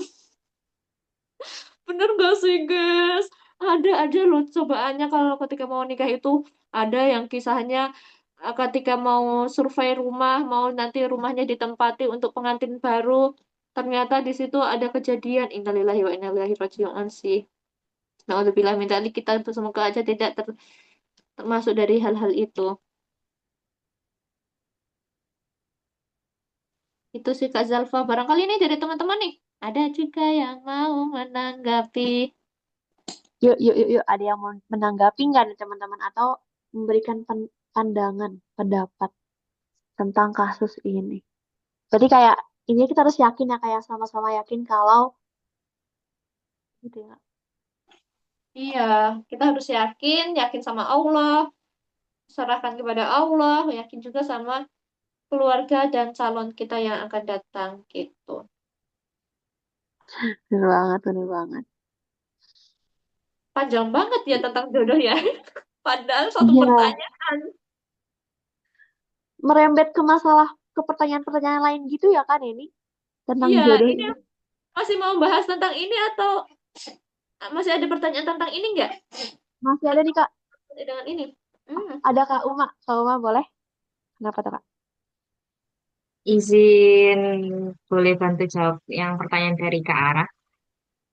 Bener gak sih, guys? Ada aja loh cobaannya kalau ketika mau nikah itu. Ada yang kisahnya ketika mau survei rumah, mau nanti rumahnya ditempati untuk pengantin baru. Ternyata di situ ada kejadian. Innalillahi wa inna ilaihi raji'un sih. Nauzubillah min dzalik, kita semoga aja tidak termasuk dari hal-hal itu. Itu sih Kak Zalfa. Barangkali ini dari teman-teman nih. Ada juga yang mau menanggapi. yuk yuk yuk yuk ada yang mau menanggapi nggak nih teman-teman atau memberikan pandangan pendapat tentang kasus ini. Berarti kayak ini kita harus yakin ya kayak sama-sama yakin kalau gitu ya. Iya, kita harus yakin, yakin sama Allah, serahkan kepada Allah, yakin juga sama keluarga dan calon kita yang akan datang gitu. Bener banget, bener banget. Panjang banget ya tentang jodoh ya. Padahal satu Iya, pertanyaan. merembet ke masalah ke pertanyaan-pertanyaan lain gitu ya kan ini tentang Iya, jodoh ini ini. masih mau bahas tentang ini atau masih ada pertanyaan tentang ini nggak? Masih ada Atau nih Kak, dengan ini? Hmm. ada Kak Uma. Kak Uma boleh? Kenapa tuh Kak? Izin boleh bantu jawab yang pertanyaan dari Kak Ara.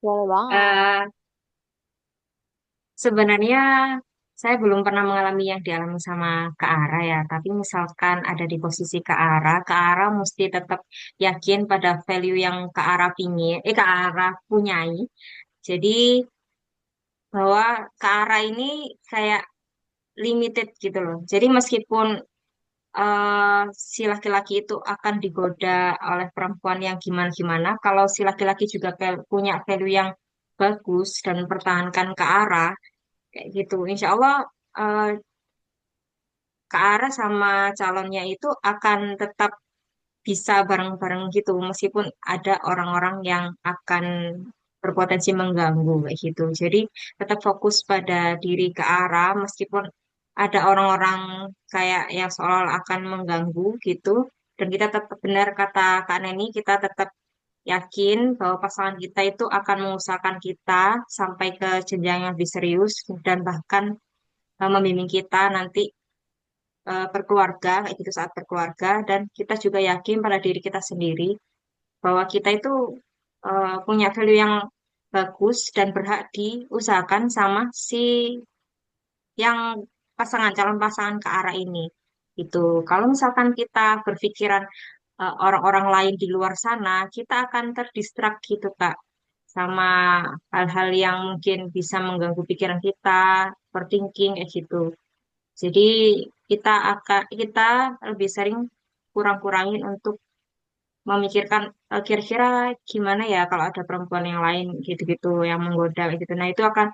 Boleh banget. Eh, Sebenarnya saya belum pernah mengalami yang dialami sama Kak Ara ya, tapi misalkan ada di posisi Kak Ara mesti tetap yakin pada value yang Kak Ara punyai. Jadi bahwa Kak Ara ini kayak limited gitu loh. Jadi meskipun si laki-laki itu akan digoda oleh perempuan yang gimana-gimana, kalau si laki-laki juga punya value yang bagus dan mempertahankan Kak Ara, kayak gitu. Insya Allah eh, ke arah sama calonnya itu akan tetap bisa bareng-bareng gitu, meskipun ada orang-orang yang akan berpotensi mengganggu kayak gitu. Jadi tetap fokus pada diri ke arah, meskipun ada orang-orang kayak yang seolah akan mengganggu gitu. Dan kita tetap benar kata Kak Neni, kita tetap yakin bahwa pasangan kita itu akan mengusahakan kita sampai ke jenjang yang lebih serius dan bahkan membimbing kita nanti berkeluarga kayak gitu saat berkeluarga, dan kita juga yakin pada diri kita sendiri bahwa kita itu punya value yang bagus dan berhak diusahakan sama si yang pasangan calon pasangan ke arah ini itu. Kalau misalkan kita berpikiran orang-orang lain di luar sana, kita akan terdistrak gitu Kak sama hal-hal yang mungkin bisa mengganggu pikiran kita, overthinking kayak gitu. Jadi kita lebih sering kurang-kurangin untuk memikirkan kira-kira gimana ya kalau ada perempuan yang lain gitu-gitu yang menggoda kayak gitu. Nah, itu akan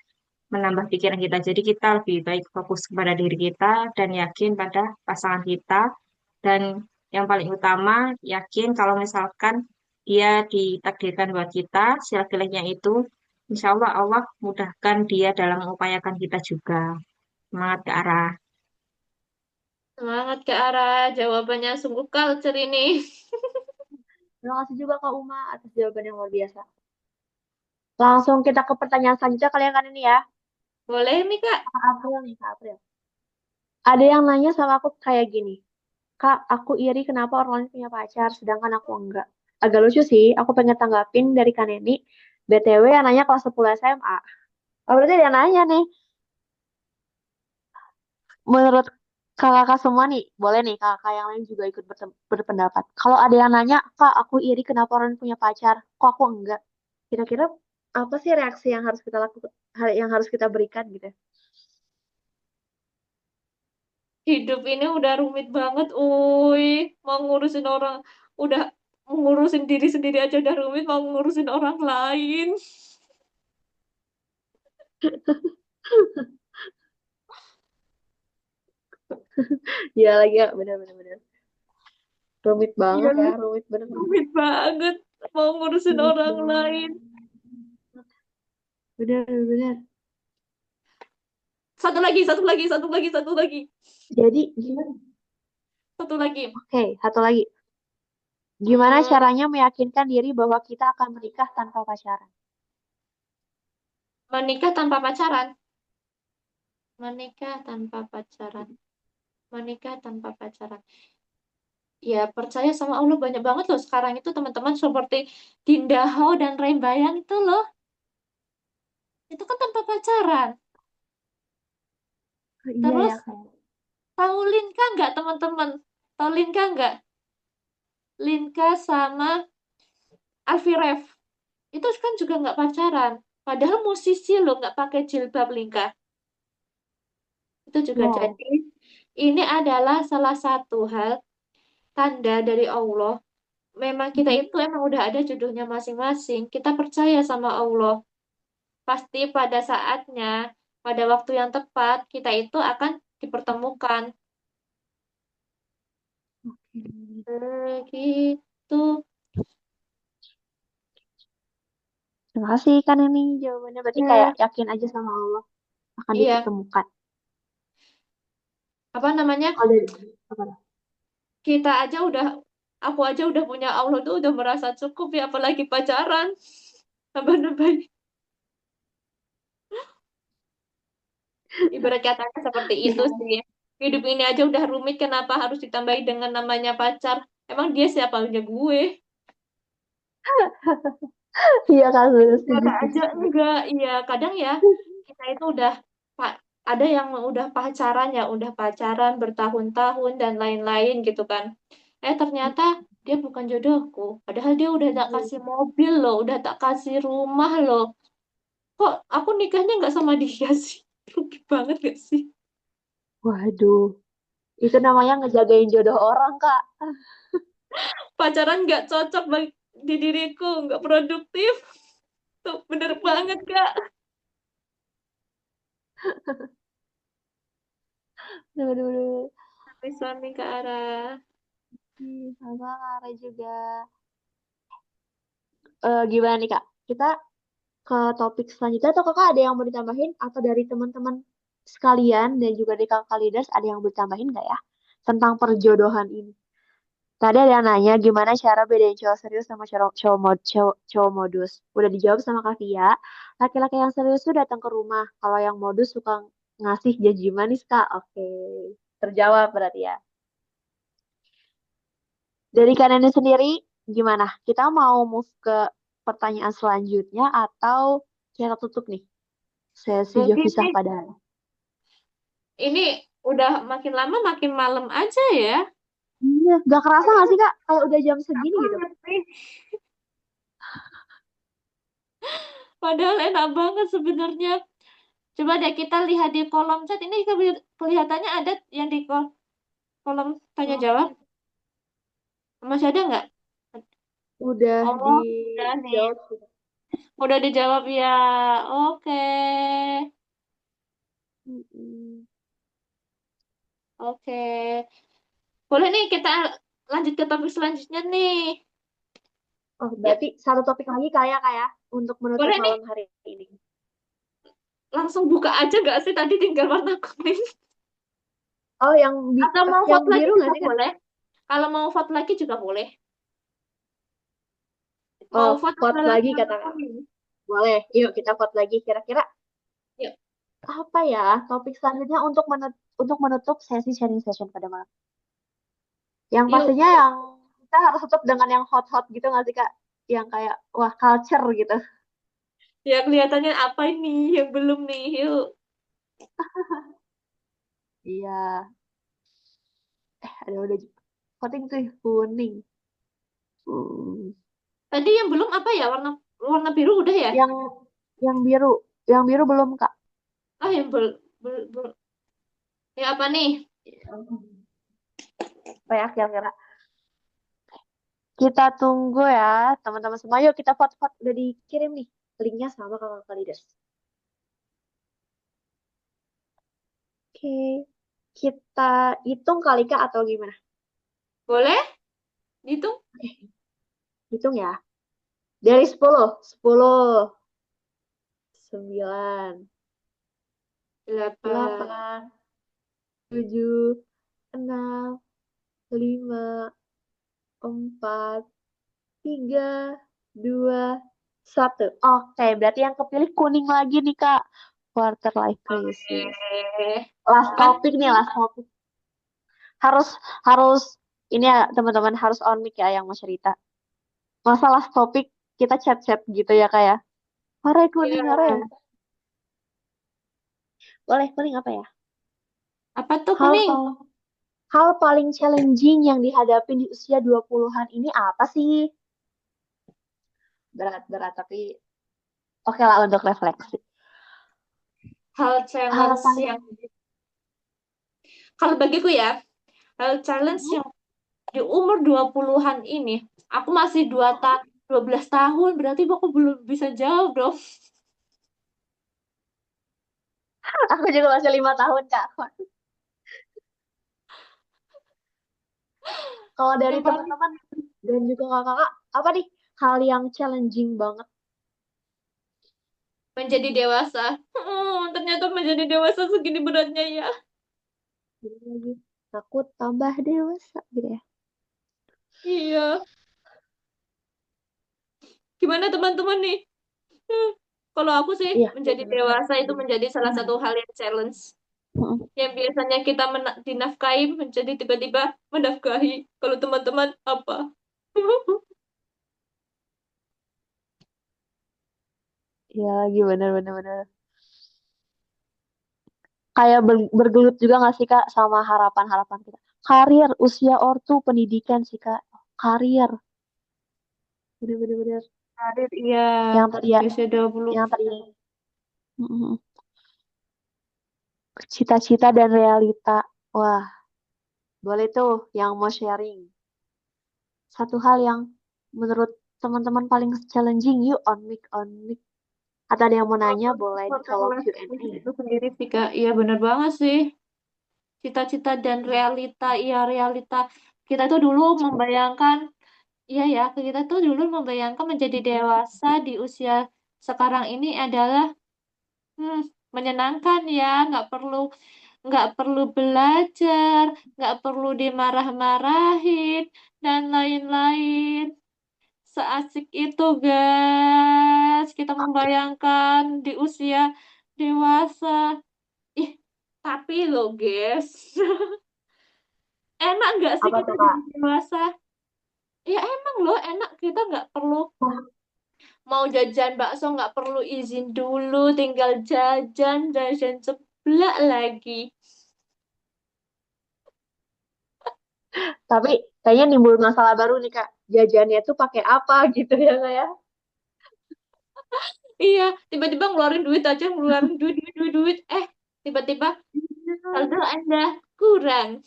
menambah pikiran kita. Jadi kita lebih baik fokus kepada diri kita dan yakin pada pasangan kita. Dan yang paling utama, yakin kalau misalkan dia ditakdirkan buat kita, si laki-lakinya itu, insya Allah Allah mudahkan dia dalam mengupayakan kita juga. Semangat ke arah. Semangat ke arah jawabannya sungguh culture ini. Terima kasih juga Kak Uma atas jawaban yang luar biasa. Langsung kita ke pertanyaan selanjutnya kalian kan ini ya. Boleh nih Kak? Kak April nih, Kak April. Ada yang nanya sama aku kayak gini. Kak, aku iri kenapa orang lain punya pacar, sedangkan aku enggak. Agak lucu sih, aku pengen tanggapin dari Kak Neni. BTW yang nanya kelas 10 SMA. Oh, berarti dia nanya nih. Menurut kakak semua nih, boleh nih kakak yang lain juga ikut berpendapat. Kalau ada yang nanya, Kak, aku iri kenapa orang punya pacar, kok aku enggak? Kira-kira apa sih reaksi yang harus kita lakukan, yang harus kita berikan gitu? Hidup ini udah rumit banget, mau ngurusin orang, udah ngurusin diri sendiri aja udah rumit, mau ngurusin orang lain. Ya lagi ya, bener-bener bener. Rumit Iya, banget ya, rumit bener. rumit banget, mau ngurusin Rumit orang banget. lain. Bener-bener. Satu lagi, satu lagi, satu lagi, satu lagi, Jadi gimana? satu lagi. Oke, satu lagi. Gimana Hmm, caranya meyakinkan diri bahwa kita akan menikah tanpa pacaran? menikah tanpa pacaran. Menikah tanpa pacaran. Menikah tanpa pacaran. Ya, percaya sama Allah banyak banget loh sekarang itu teman-teman seperti Dinda Hao dan Rembayang itu loh. Itu kan tanpa pacaran. Oh, iya Terus ya kayak. tahu Linka nggak teman-teman? Tahu Linka nggak? Linka sama Alfie Rev. Itu kan juga nggak pacaran. Padahal musisi loh nggak pakai jilbab Linka. Itu juga Wow. jadi ini adalah salah satu hal tanda dari Allah. Memang kita itu emang udah ada jodohnya masing-masing. Kita percaya sama Allah. Pasti pada saatnya, pada waktu yang tepat, kita itu akan dipertemukan. Begitu. Terima kasih kan ini jawabannya berarti kayak Ya, yakin aja sama Allah akan iya. dipertemukan. Apa namanya? Kalau dari apa? Kita aja udah, aku aja udah punya Allah tuh udah merasa cukup ya, apalagi pacaran. Nambah-nambah. Ibarat katanya seperti itu sih. Hidup ini aja udah rumit, kenapa harus ditambahi dengan namanya pacar? Emang dia siapa aja gue? Iya kan bener setuju Ada setuju aja setuju. enggak, iya kadang ya kita itu udah ada yang udah pacaran ya, udah pacaran bertahun-tahun dan lain-lain gitu kan. Ternyata dia bukan jodohku. Padahal dia udah tak kasih mobil loh, udah tak kasih rumah loh. Kok aku nikahnya nggak sama dia sih? Rugi banget gak sih? Waduh, itu namanya ngejagain jodoh orang, Kak. Pacaran nggak cocok di diriku, nggak produktif. Tuh bener banget Kak. Aduh, aduh, aduh. Suami ke arah. Sama Lara juga. Gimana nih Kak? Kita ke topik selanjutnya atau Kakak ada yang mau ditambahin atau dari teman-teman sekalian dan juga dari Kakak leaders ada yang mau ditambahin nggak ya tentang perjodohan ini? Tadi ada yang nanya gimana cara bedain cowok serius sama cowok modus. Udah dijawab sama Kak Via. Laki-laki yang serius tuh datang ke rumah. Kalau yang modus suka ngasih janji manis Kak. Oke. Terjawab berarti ya. Dari kanannya sendiri gimana? Kita mau move ke pertanyaan selanjutnya atau kita tutup nih sesi Mungkin Jovisa nih, pada ini udah makin lama makin malam aja ya. Iya, gak kerasa gak sih Kak? Kayak udah jam segini Aku gitu. ngerti. Padahal enak banget sebenarnya. Coba deh kita lihat di kolom chat. Ini kelihatannya ada yang di kolom tanya jawab. Masih ada nggak? Udah Oh, udah nih. dijawab sudah. Udah dijawab ya. Oke. Mm-mm. Oke. Boleh nih kita lanjut ke topik selanjutnya nih. Oh, Yuk, berarti satu topik lagi kayak untuk menutup boleh nih. malam hari ini. Langsung buka aja nggak sih tadi tinggal warna kuning? Oh, Atau mau yang vote lagi biru nggak juga sih Kak? boleh. Kalau mau vote lagi juga boleh. Mau Oh, vote vote ada lagi lagi warna kata Kak. kuning. Boleh, yuk kita vote lagi. Kira-kira Yuk. apa ya topik selanjutnya untuk menutup sesi sharing session pada malam. Yang Yuk. pastinya yang kita harus tutup dengan yang hot-hot gitu nggak sih Kak? Yang kayak wah culture gitu. Ya kelihatannya apa ini yang belum nih. Yuk. Iya. Ada udah voting tuh kuning. Hmm. Tadi yang belum apa ya? Warna warna biru udah ya? Yang yang biru, yang biru belum Kak. Ah yang ya apa nih? Apa ya kira-kira? Kita tunggu ya teman-teman semua. Yuk kita vote-vote udah dikirim nih linknya sama kakak leaders. Oke, kita hitung kali Kak atau gimana? Boleh? Gitu? Oke, hitung ya. Dari 10, 10, 9, 8. 8, 7, 6, 5, 4, 3, 2, 1. Oke, berarti yang kepilih kuning lagi nih Kak. Quarter life crisis. Last Kan? topic nih, last topic. Harus harus ini ya teman-teman harus on mic ya yang mau cerita. Masa last topic kita chat-chat gitu ya Kak ya. Hore kuning, hore. Iya. Boleh kuning apa ya? Apa tuh Hal kuning? paling hal paling challenging yang dihadapi di usia 20-an ini apa sih? Berat-berat tapi oke lah untuk refleksi. Hal Hal challenge paling yang kalau bagiku ya, hal challenge yang di umur 20-an ini, aku masih 12 tahun, berarti aku belum bisa jawab dong. aku juga masih 5 tahun Kak. Kalau dari Yang paling teman-teman dan juga kakak, apa nih hal yang challenging banget? menjadi dewasa. Ternyata menjadi dewasa segini beratnya ya. Jadi lagi takut tambah dewasa gitu ya. Iya. Gimana teman-teman nih? Hmm, Kalau aku sih Iya, menjadi benar-benar. dewasa itu menjadi salah satu hal yang challenge. Mm-mm. Yang biasanya kita dinafkahi menjadi tiba-tiba menafkahi. Kalau teman-teman apa? Iya lagi benar-benar. Kayak bergelut juga nggak sih Kak sama harapan-harapan kita? Karir, usia ortu, pendidikan sih Kak. Karir, bener-bener. Karir, iya. Yang tadi ya, Usia 20. yang tadi. Mm-mm. Cita-cita dan realita. Wah, boleh tuh yang mau sharing. Satu hal yang menurut teman-teman paling challenging, yuk on mic, on mic. Atau ada yang mau nanya, Walaupun boleh di proses kolom lesson Q&A. itu sendiri sih Kak. Iya bener banget sih. Cita-cita dan realita, iya realita. Kita tuh dulu membayangkan, iya ya, kita tuh dulu membayangkan menjadi dewasa di usia sekarang ini adalah hmm, menyenangkan ya, nggak perlu belajar, nggak perlu dimarah-marahin dan lain-lain. Seasik itu, guys. Kita membayangkan di usia dewasa. Ih, tapi loh, guys. Enak nggak sih Apa kita tuh, jadi Kak? dewasa? Ya emang loh, enak. Kita nggak perlu mau jajan bakso, nggak perlu izin dulu, tinggal jajan ceplak lagi. Tapi kayaknya nimbul masalah baru nih, Kak. Jajannya tuh pakai apa gitu ya, Kak ya? Iya, tiba-tiba ngeluarin duit aja, ngeluarin duit, duit, duit, duit. Tiba-tiba saldo Anda kurang.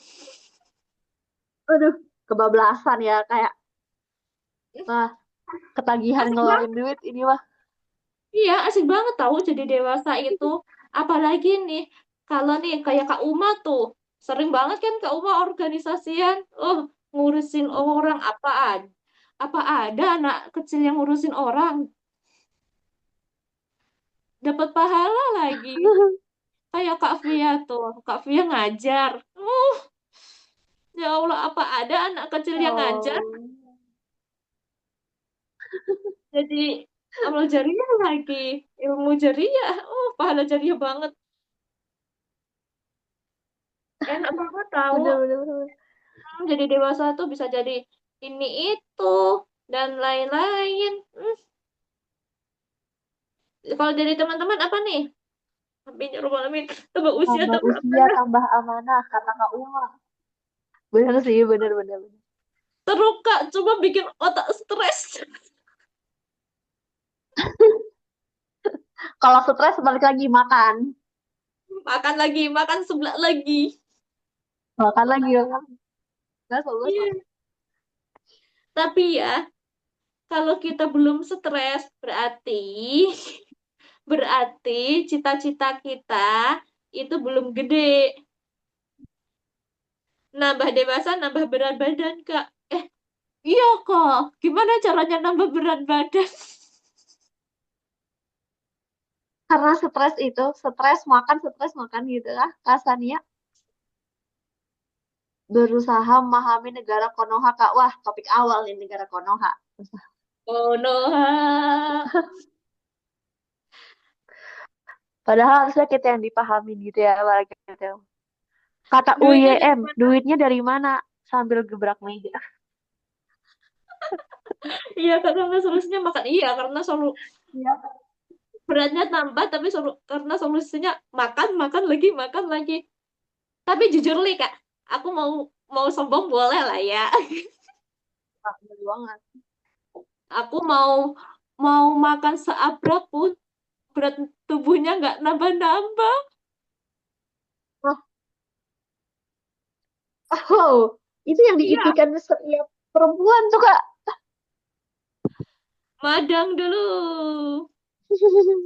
Aduh, kebablasan ya, kayak wah, ketagihan Asik ngeluarin banget. duit ini mah. Iya, asik banget tahu jadi dewasa itu. Apalagi nih, kalau nih kayak Kak Uma tuh, sering banget kan Kak Uma organisasian. Oh, ngurusin orang apa ada anak kecil yang ngurusin orang, dapat pahala lagi. Kayak Kak Via tuh, Kak Via ngajar. Ya Allah, apa ada anak kecil yang ngajar? Oh. Jadi amal jariah lagi, ilmu jariah. Oh, pahala jariah banget. Enak banget tahu. Bener, bener, bener. Jadi dewasa tuh bisa jadi ini itu dan lain-lain. Kalau dari teman-teman apa nih? Amin ya Rabbal alamin. Tambah usia Tambah tambah usia, amanah. tambah amanah, kata Kak Uma. Bener sih, bener, bener, bener. Terus Kak, coba bikin otak stres. Kalau stres balik lagi makan. Makan lagi, makan sebelah lagi. Makan lagi, makan. Nggak selalu. Iya. Tapi ya, kalau kita belum stres, berarti cita-cita kita itu belum gede. Nambah dewasa, nambah berat badan, Kak. Iya, Kak. Gimana caranya nambah berat badan? Karena stres makan gitu lah. Kasania berusaha memahami negara Konoha, Kak. Wah, topik awal nih negara Konoha. Oh, no. Padahal harusnya kita yang dipahamin gitu ya, apalagi gitu. Kata Duitnya dari UYM, mana? duitnya dari mana? Sambil gebrak meja. Iya, karena solusinya makan. Iya, karena Iya. beratnya tambah, tapi karena solusinya makan, makan lagi. Tapi jujur nih, Kak. Aku mau sombong boleh lah ya. Pak, bener banget. Aku mau makan seabrak pun berat tubuhnya nggak nambah-nambah. Oh, itu yang Iya, diimpikan setiap perempuan tuh, Kak. madang dulu.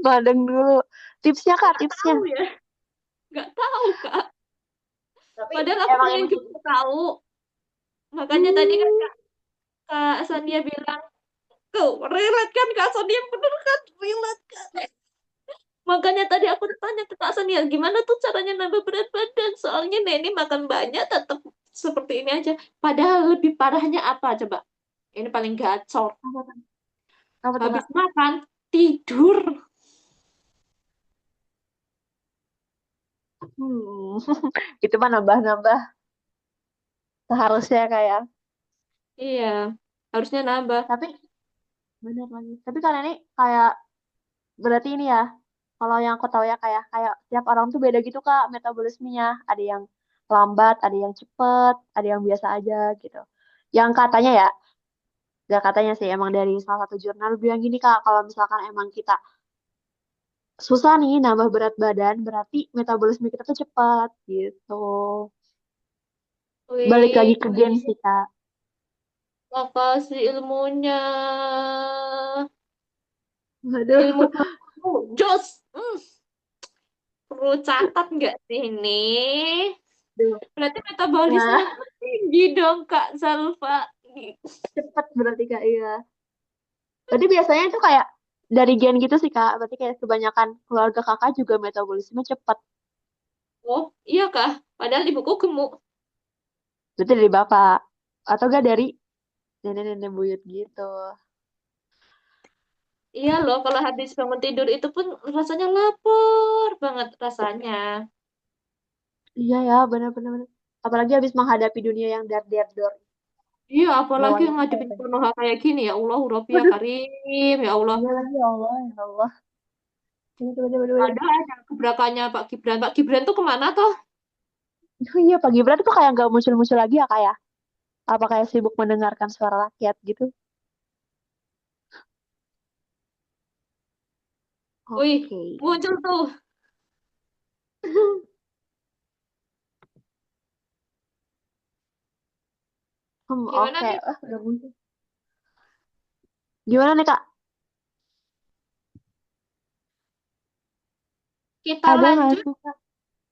Madeng dulu. Tipsnya, Kak, Nggak tipsnya. tahu ya, nggak tahu Kak. Tapi Padahal aku emang pengen ini. juga tahu. Makanya tadi kan Hmm. Kak Sania bilang, tuh relate kan Kak Sania bener kan relate kan. Makanya tadi aku tanya ke Kak Sania, gimana tuh caranya nambah berat badan? Soalnya Neni makan banyak tetap seperti ini aja. Padahal lebih parahnya apa coba? Ini paling gacor. Apa tuh, apa tuh, Habis Kak? makan, tidur. Hmm. Itu mah nambah-nambah. Seharusnya kayak. Iya, harusnya nambah. Tapi bener lagi. Tapi kalian ini kayak berarti ini ya. Kalau yang aku tahu ya kayak tiap orang tuh beda gitu, Kak, metabolismenya. Ada yang lambat, ada yang cepet, ada yang biasa aja gitu. Yang katanya ya, gak katanya sih emang dari salah satu jurnal bilang gini, Kak, kalau misalkan emang kita susah nih nambah berat badan, berarti metabolisme kita tuh cepat gitu. Balik lagi Wih, ke gen sih, Kak. makasih ilmunya. Aduh. Ilmu baru, Jos. Perlu catat nggak sih ini? Duh, Berarti metabolisme nah, tinggi dong, Kak Zalfa. cepet berarti Kak, iya. Berarti biasanya itu kayak dari gen gitu sih Kak. Berarti kayak kebanyakan keluarga Kakak juga metabolisme cepet. Oh, iya kah? Padahal ibuku gemuk. Berarti dari bapak. Atau enggak dari nenek-nenek buyut gitu. Iya loh, kalau habis bangun tidur itu pun rasanya lapar banget rasanya. Iya ya, benar-benar. Apalagi habis menghadapi dunia yang dar-dar-dor. Iya, apalagi Lawan ngadepin capek. Konoha kayak gini ya Allah, Rabbi ya Waduh, Karim, ya Allah. iya lagi ya Allah, ya Allah. Bener, bener, bener, bener. Ada aja gebrakannya Pak Gibran. Pak Gibran tuh kemana toh? Oh iya, Pak Gibran tuh kayak nggak muncul-muncul lagi ya kayak. Apa kayak sibuk mendengarkan suara rakyat gitu? Wih, Oke. muncul tuh. Gimana Oke. nih? Udah muncul. Gimana nih Kak? Kita Ada nggak lanjut. sih Kak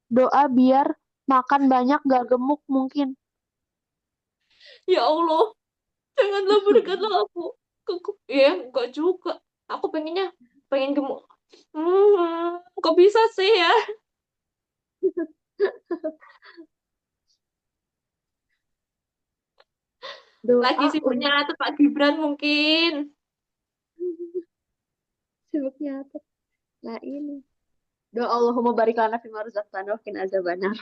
doa biar makan banyak gak gemuk mungkin? Ya Allah, janganlah berikanlah aku. Ya, enggak juga. Aku pengennya, pengen gemuk. Kok bisa sih ya? Lagi Doa sibuknya untuk tuh Pak Gibran mungkin. sibuknya apa? Nah ini. Doa Allahumma barik lana fima razaqtana wa qina azabannar.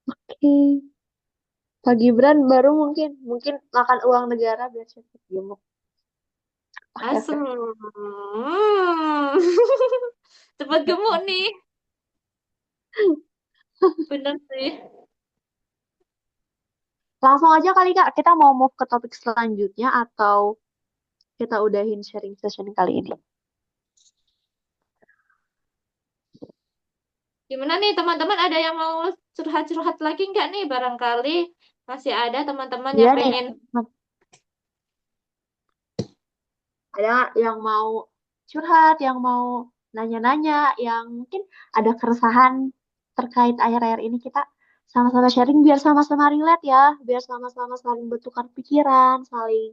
Oke. Pak Gibran baru mungkin makan uang negara biar cepet gemuk. Oke, Asem. oke. Cepat gemuk nih. Bener sih. Langsung aja kali Kak, kita mau move ke topik selanjutnya atau kita udahin sharing session kali ini? Gimana nih teman-teman, ada yang mau curhat-curhat lagi nggak nih? Barangkali masih ada teman-teman Iya yang nih, pengen. ada yang mau curhat, yang mau nanya-nanya, yang mungkin ada keresahan terkait akhir-akhir ini kita sama-sama sharing biar sama-sama relate ya, biar sama-sama saling bertukar pikiran, saling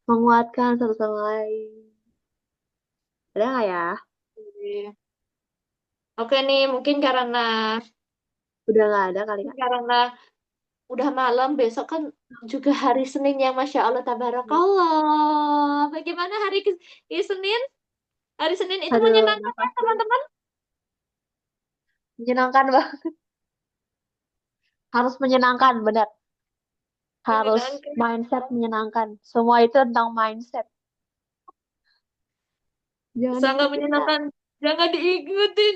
menguatkan satu sama lain. Ada nggak ya? Oke nih, mungkin Udah nggak ada kali Kak. karena udah malam, besok kan juga hari Senin yang Masya Allah Tabarakallah. Bagaimana Senin? Hari Senin itu Aduh, menyenangkan ya nafas teman-teman? menyenangkan banget. Harus menyenangkan, benar. Harus Menyenangkan. mindset menyenangkan. Semua itu tentang mindset. Jangan Sangat ikutin Kak. menyenangkan. Jangan diikutin.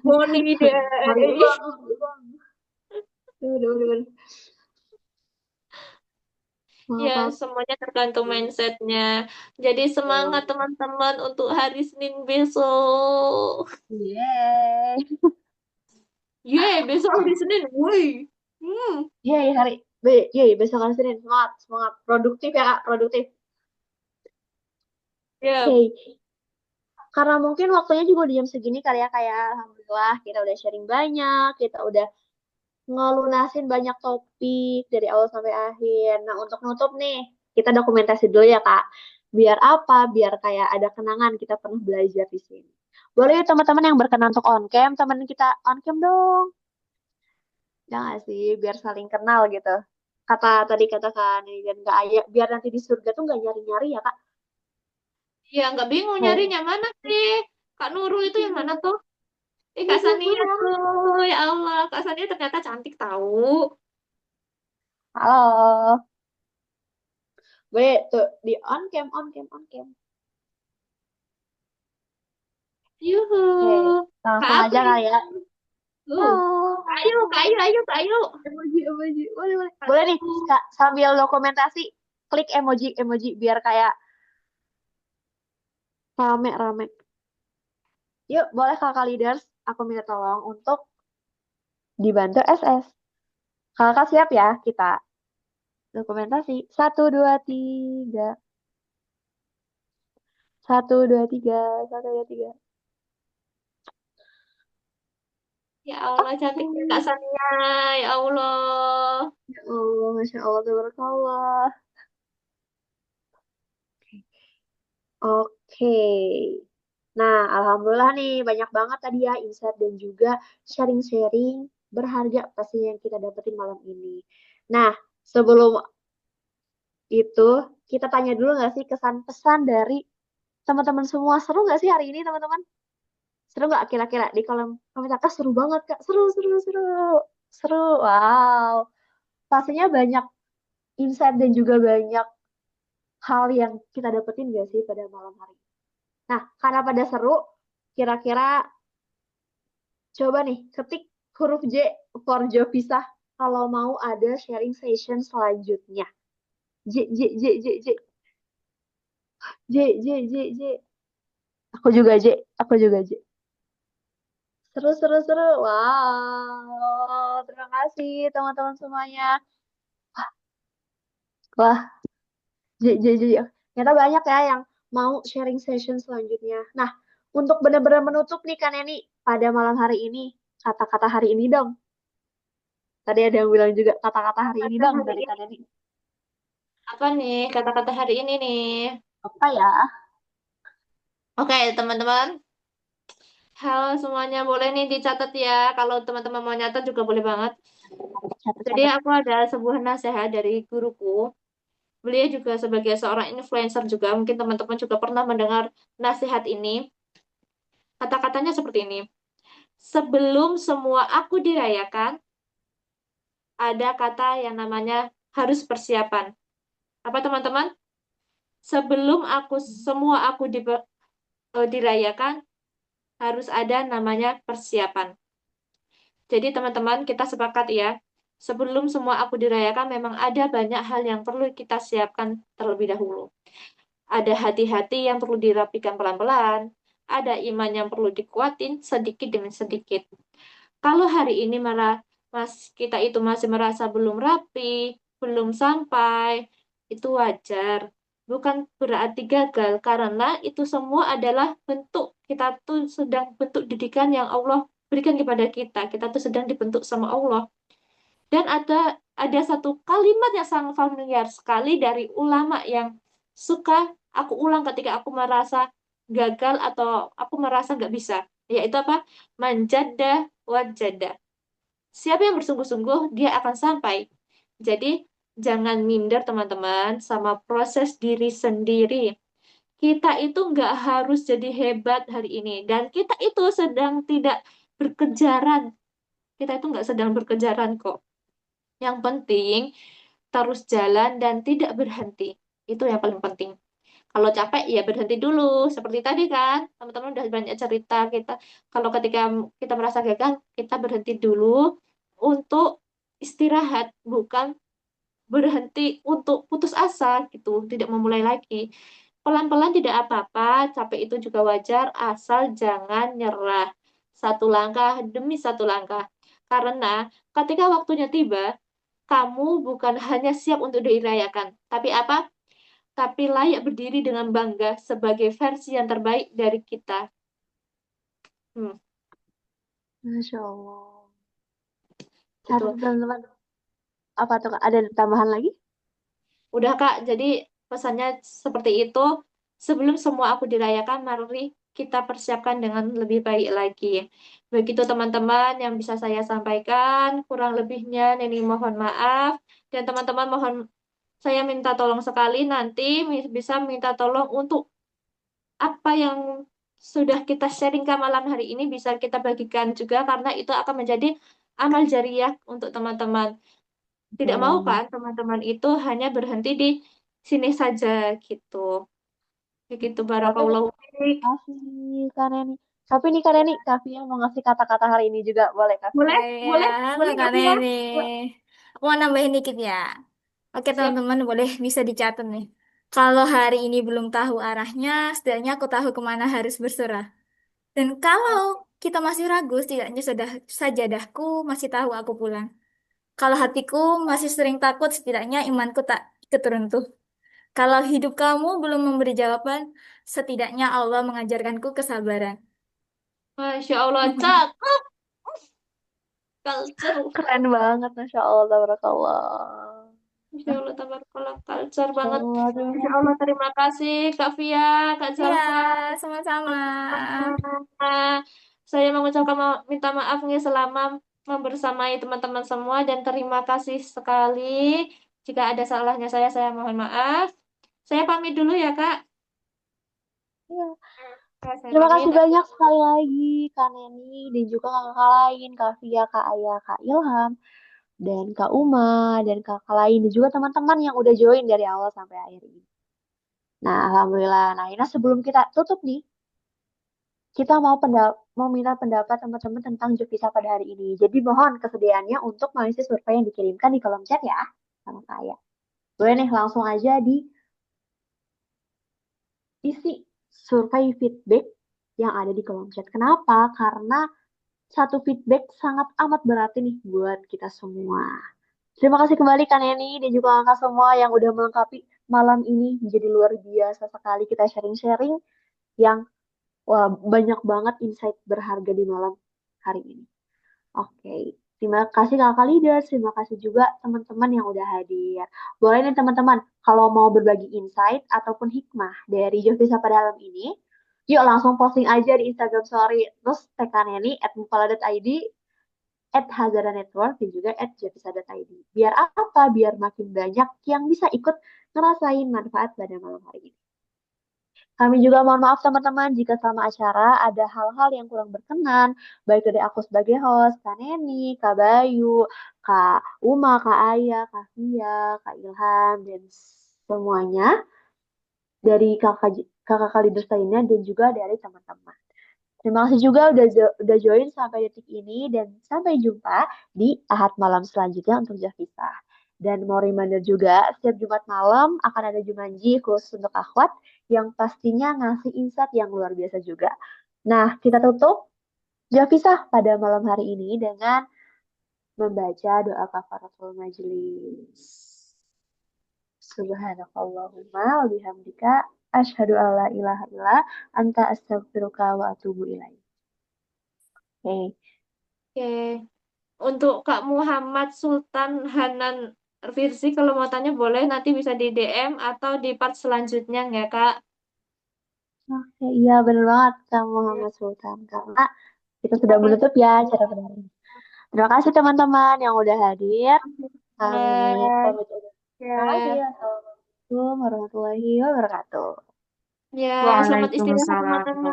Money Hari day. uang, hari uang. Udah, udah. Ya, Maaf, maaf. semuanya tergantung mindsetnya. Jadi semangat teman-teman untuk hari Senin besok. Yeay. Yeay, besok hari Senin. Woi. Yeay, besok hari Senin. Semangat, semangat. Produktif ya, Kak, produktif. Ya, Oke. Karena mungkin waktunya juga di jam segini kali ya, kayak alhamdulillah kita udah sharing banyak, kita udah ngelunasin banyak topik dari awal sampai akhir. Nah, untuk nutup nih, kita dokumentasi dulu ya, Kak. Biar apa? Biar kayak ada kenangan kita pernah belajar di sini. Boleh ya teman-teman yang berkenan untuk on cam, teman kita on cam dong. Ya nggak sih, biar saling kenal gitu. Tadi katakan ini dan nggak ayah, biar nanti di surga tuh nggak nyari-nyari ya Kak. ya nggak bingung Kayak, nyarinya mana sih. Kak Nurul itu yang mana tuh? Kak iya Sania benar. tuh. Ya Allah, Kak Sania ternyata cantik tahu. Halo. Boleh tuh di on cam, on cam, on cam. Yuhu. Oke, Kak langsung aja April. kali ya. Tuh. Halo, Ayo, halo. Kak, ayo. Emoji, emoji. Boleh, boleh. Boleh nih, Aduh. Kak, sambil dokumentasi, klik emoji, emoji biar kayak rame-rame. Yuk, boleh Kakak Leaders, aku minta tolong untuk dibantu SS. Kakak siap ya kita dokumentasi. Satu, dua, tiga. Satu, dua, tiga. Satu, dua, tiga. Ya Allah, cantiknya Kak Oke. Sania. Ya Allah. Ya Allah, Masya Allah, tabarakallah. Oke. Nah, alhamdulillah nih banyak banget tadi ya insight dan juga sharing-sharing berharga pasti yang kita dapetin malam ini. Nah, sebelum itu kita tanya dulu nggak sih kesan pesan dari teman-teman semua. Seru nggak sih hari ini teman-teman? Seru nggak kira-kira di kolom komentar? Kak, seru banget Kak. Seru, seru, seru. Seru. Wow. Pastinya banyak insight dan juga banyak hal yang kita dapetin gak sih pada malam hari ini. Nah, karena pada seru, kira-kira coba nih ketik huruf J for Jovisah kalau mau ada sharing session selanjutnya. J, J, J, J, J, J, J, J, J. Aku juga J, aku juga J. Seru, seru, seru. Wow, terima kasih teman-teman semuanya. Wah, J, J, J. Ternyata banyak ya yang mau sharing session selanjutnya. Nah, untuk benar-benar menutup nih Kak Neni pada malam hari ini, kata-kata hari ini dong. Tadi ada yang bilang juga kata-kata hari ini Kata dong hari dari ini Kak Neni. apa nih? Kata-kata hari ini nih. Apa ya? Oke, teman-teman. Halo semuanya, boleh nih dicatat ya. Kalau teman-teman mau nyatat juga boleh banget. Jadi Catat-catat. aku ada sebuah nasihat dari guruku. Beliau juga sebagai seorang influencer juga. Mungkin teman-teman juga pernah mendengar nasihat ini. Kata-katanya seperti ini. Sebelum semua aku dirayakan, ada kata yang namanya harus persiapan. Apa teman-teman? Sebelum semua aku dirayakan, harus ada namanya persiapan. Jadi teman-teman kita sepakat ya, sebelum semua aku dirayakan memang ada banyak hal yang perlu kita siapkan terlebih dahulu. Ada hati-hati yang perlu dirapikan pelan-pelan, ada iman yang perlu dikuatin sedikit demi sedikit. Kalau hari ini kita itu masih merasa belum rapi, belum sampai, itu wajar. Bukan berarti gagal, karena itu semua adalah bentuk kita tuh sedang bentuk didikan yang Allah berikan kepada kita. Kita tuh sedang dibentuk sama Allah. Dan ada satu kalimat yang sangat familiar sekali dari ulama yang suka aku ulang ketika aku merasa gagal atau aku merasa nggak bisa. Yaitu apa? Manjada wajada. Siapa yang bersungguh-sungguh, dia akan sampai. Jadi, jangan minder teman-teman sama proses diri sendiri. Kita itu nggak harus jadi hebat hari ini. Dan kita itu sedang tidak berkejaran. Kita itu nggak sedang berkejaran kok. Yang penting, terus jalan dan tidak berhenti. Itu yang paling penting. Kalau capek, ya berhenti dulu. Seperti tadi kan, teman-teman udah banyak cerita kita. Kalau ketika kita merasa gagal, kita berhenti dulu untuk istirahat, bukan berhenti untuk putus asa gitu, tidak memulai lagi. Pelan-pelan tidak apa-apa, capek itu juga wajar, asal jangan nyerah. Satu langkah demi satu langkah. Karena ketika waktunya tiba, kamu bukan hanya siap untuk dirayakan, tapi apa? Tapi layak berdiri dengan bangga sebagai versi yang terbaik dari kita. Hmm, Masya Allah. Catat gitu. teman-teman. Apa tuh Kak? Ada tambahan lagi? Udah Kak, jadi pesannya seperti itu. Sebelum semua aku dirayakan, mari kita persiapkan dengan lebih baik lagi. Begitu teman-teman yang bisa saya sampaikan. Kurang lebihnya Neni mohon maaf. Dan teman-teman mohon saya minta tolong sekali nanti bisa minta tolong untuk apa yang sudah kita sharingkan malam hari ini bisa kita bagikan juga karena itu akan menjadi amal jariah untuk teman-teman. Tidak mau Hmm. kan teman-teman itu hanya berhenti di sini saja gitu. Begitu Tapi barakallahu fiik. kasih Kak Neni. Tapi nih Kak Neni, Kavi yang mau ngasih kata-kata hari ini juga boleh Kavi. Boleh? Ya, Boleh? halo Boleh Kak nggak sih ya? Neni. Aku mau nambahin dikit ya. Oke Siap. teman-teman, boleh bisa dicatat nih. Kalau hari ini belum tahu arahnya, setidaknya aku tahu kemana harus berserah. Dan kalau kita masih ragu, setidaknya sudah sajadahku masih tahu aku pulang. Kalau hatiku masih sering takut, setidaknya imanku tak ikut runtuh. Kalau hidup kamu belum memberi jawaban, setidaknya Allah mengajarkanku kesabaran. Masya Allah, cakep. Culture. Keren banget, Masya Allah, tabarakallah. Masya Allah, tabarakallah, culture Masya banget. Allah, terima Masya kasih. Allah, terima kasih Kak Via, Kak Iya, Zalfa. sama-sama. Saya mengucapkan minta maaf nih selama membersamai teman-teman semua dan terima kasih sekali. Jika ada salahnya saya mohon maaf. Saya pamit dulu ya, Kak. Iya. Saya Terima pamit. kasih banyak sekali lagi Kak Neni dan juga kakak lain, Kak Via, Kak Ayah, Kak Ilham, dan Kak Uma, dan kakak lain, dan juga teman-teman yang udah join dari awal sampai akhir ini. Nah, Alhamdulillah. Nah, Ina sebelum kita tutup nih, kita mau minta pendapat teman-teman tentang Jovisa pada hari ini. Jadi mohon kesediaannya untuk mengisi survei yang dikirimkan di kolom chat ya, sama saya. Boleh nih langsung aja diisi survei feedback yang ada di kolom chat. Kenapa? Karena satu feedback sangat amat berarti nih buat kita semua. Terima kasih kembali Kak Neni dan juga kakak semua yang udah melengkapi malam ini menjadi luar biasa sekali kita sharing-sharing yang wah banyak banget insight berharga di malam hari ini. Oke, terima kasih kakak leader, terima kasih juga teman-teman yang udah hadir. Boleh nih teman-teman, kalau mau berbagi insight ataupun hikmah dari Jovisa pada malam ini, yuk langsung posting aja di Instagram Story. Terus tag Kak Neni @mufala.id @Hazara Network dan juga @javisa.id. Biar apa? Biar makin banyak yang bisa ikut ngerasain manfaat pada malam hari ini. Kami juga mohon maaf teman-teman jika selama acara ada hal-hal yang kurang berkenan, baik dari aku sebagai host, Kak Neni, Kak Bayu, Kak Uma, Kak Aya, Kak Fia, Kak Ilham, dan semuanya dari kakak leaders lainnya dan juga dari teman-teman. Terima kasih juga udah join sampai detik ini dan sampai jumpa di Ahad malam selanjutnya untuk Javisa. Dan mau reminder juga, setiap Jumat malam akan ada Jumanji khusus untuk akhwat yang pastinya ngasih insight yang luar biasa juga. Nah, kita tutup Javisa pada malam hari ini dengan membaca doa kafaratul majelis. Subhanakallahumma wa bihamdika asyhadu an la ilaha illa anta astaghfiruka wa atubu ilaik. Oke. Oke. Untuk Kak Muhammad Sultan Hanan Firzi, kalau mau tanya boleh nanti bisa di DM atau di part selanjutnya ya, Kak. Oke, iya benar banget Kak Muhammad Sultan karena kita sudah menutup ya acara pada hari ini. Terima kasih teman-teman yang udah hadir. Kami pamit undur. Terima kasih. Assalamualaikum warahmatullahi wabarakatuh. Ya, selamat istirahat Waalaikumsalam. teman-teman.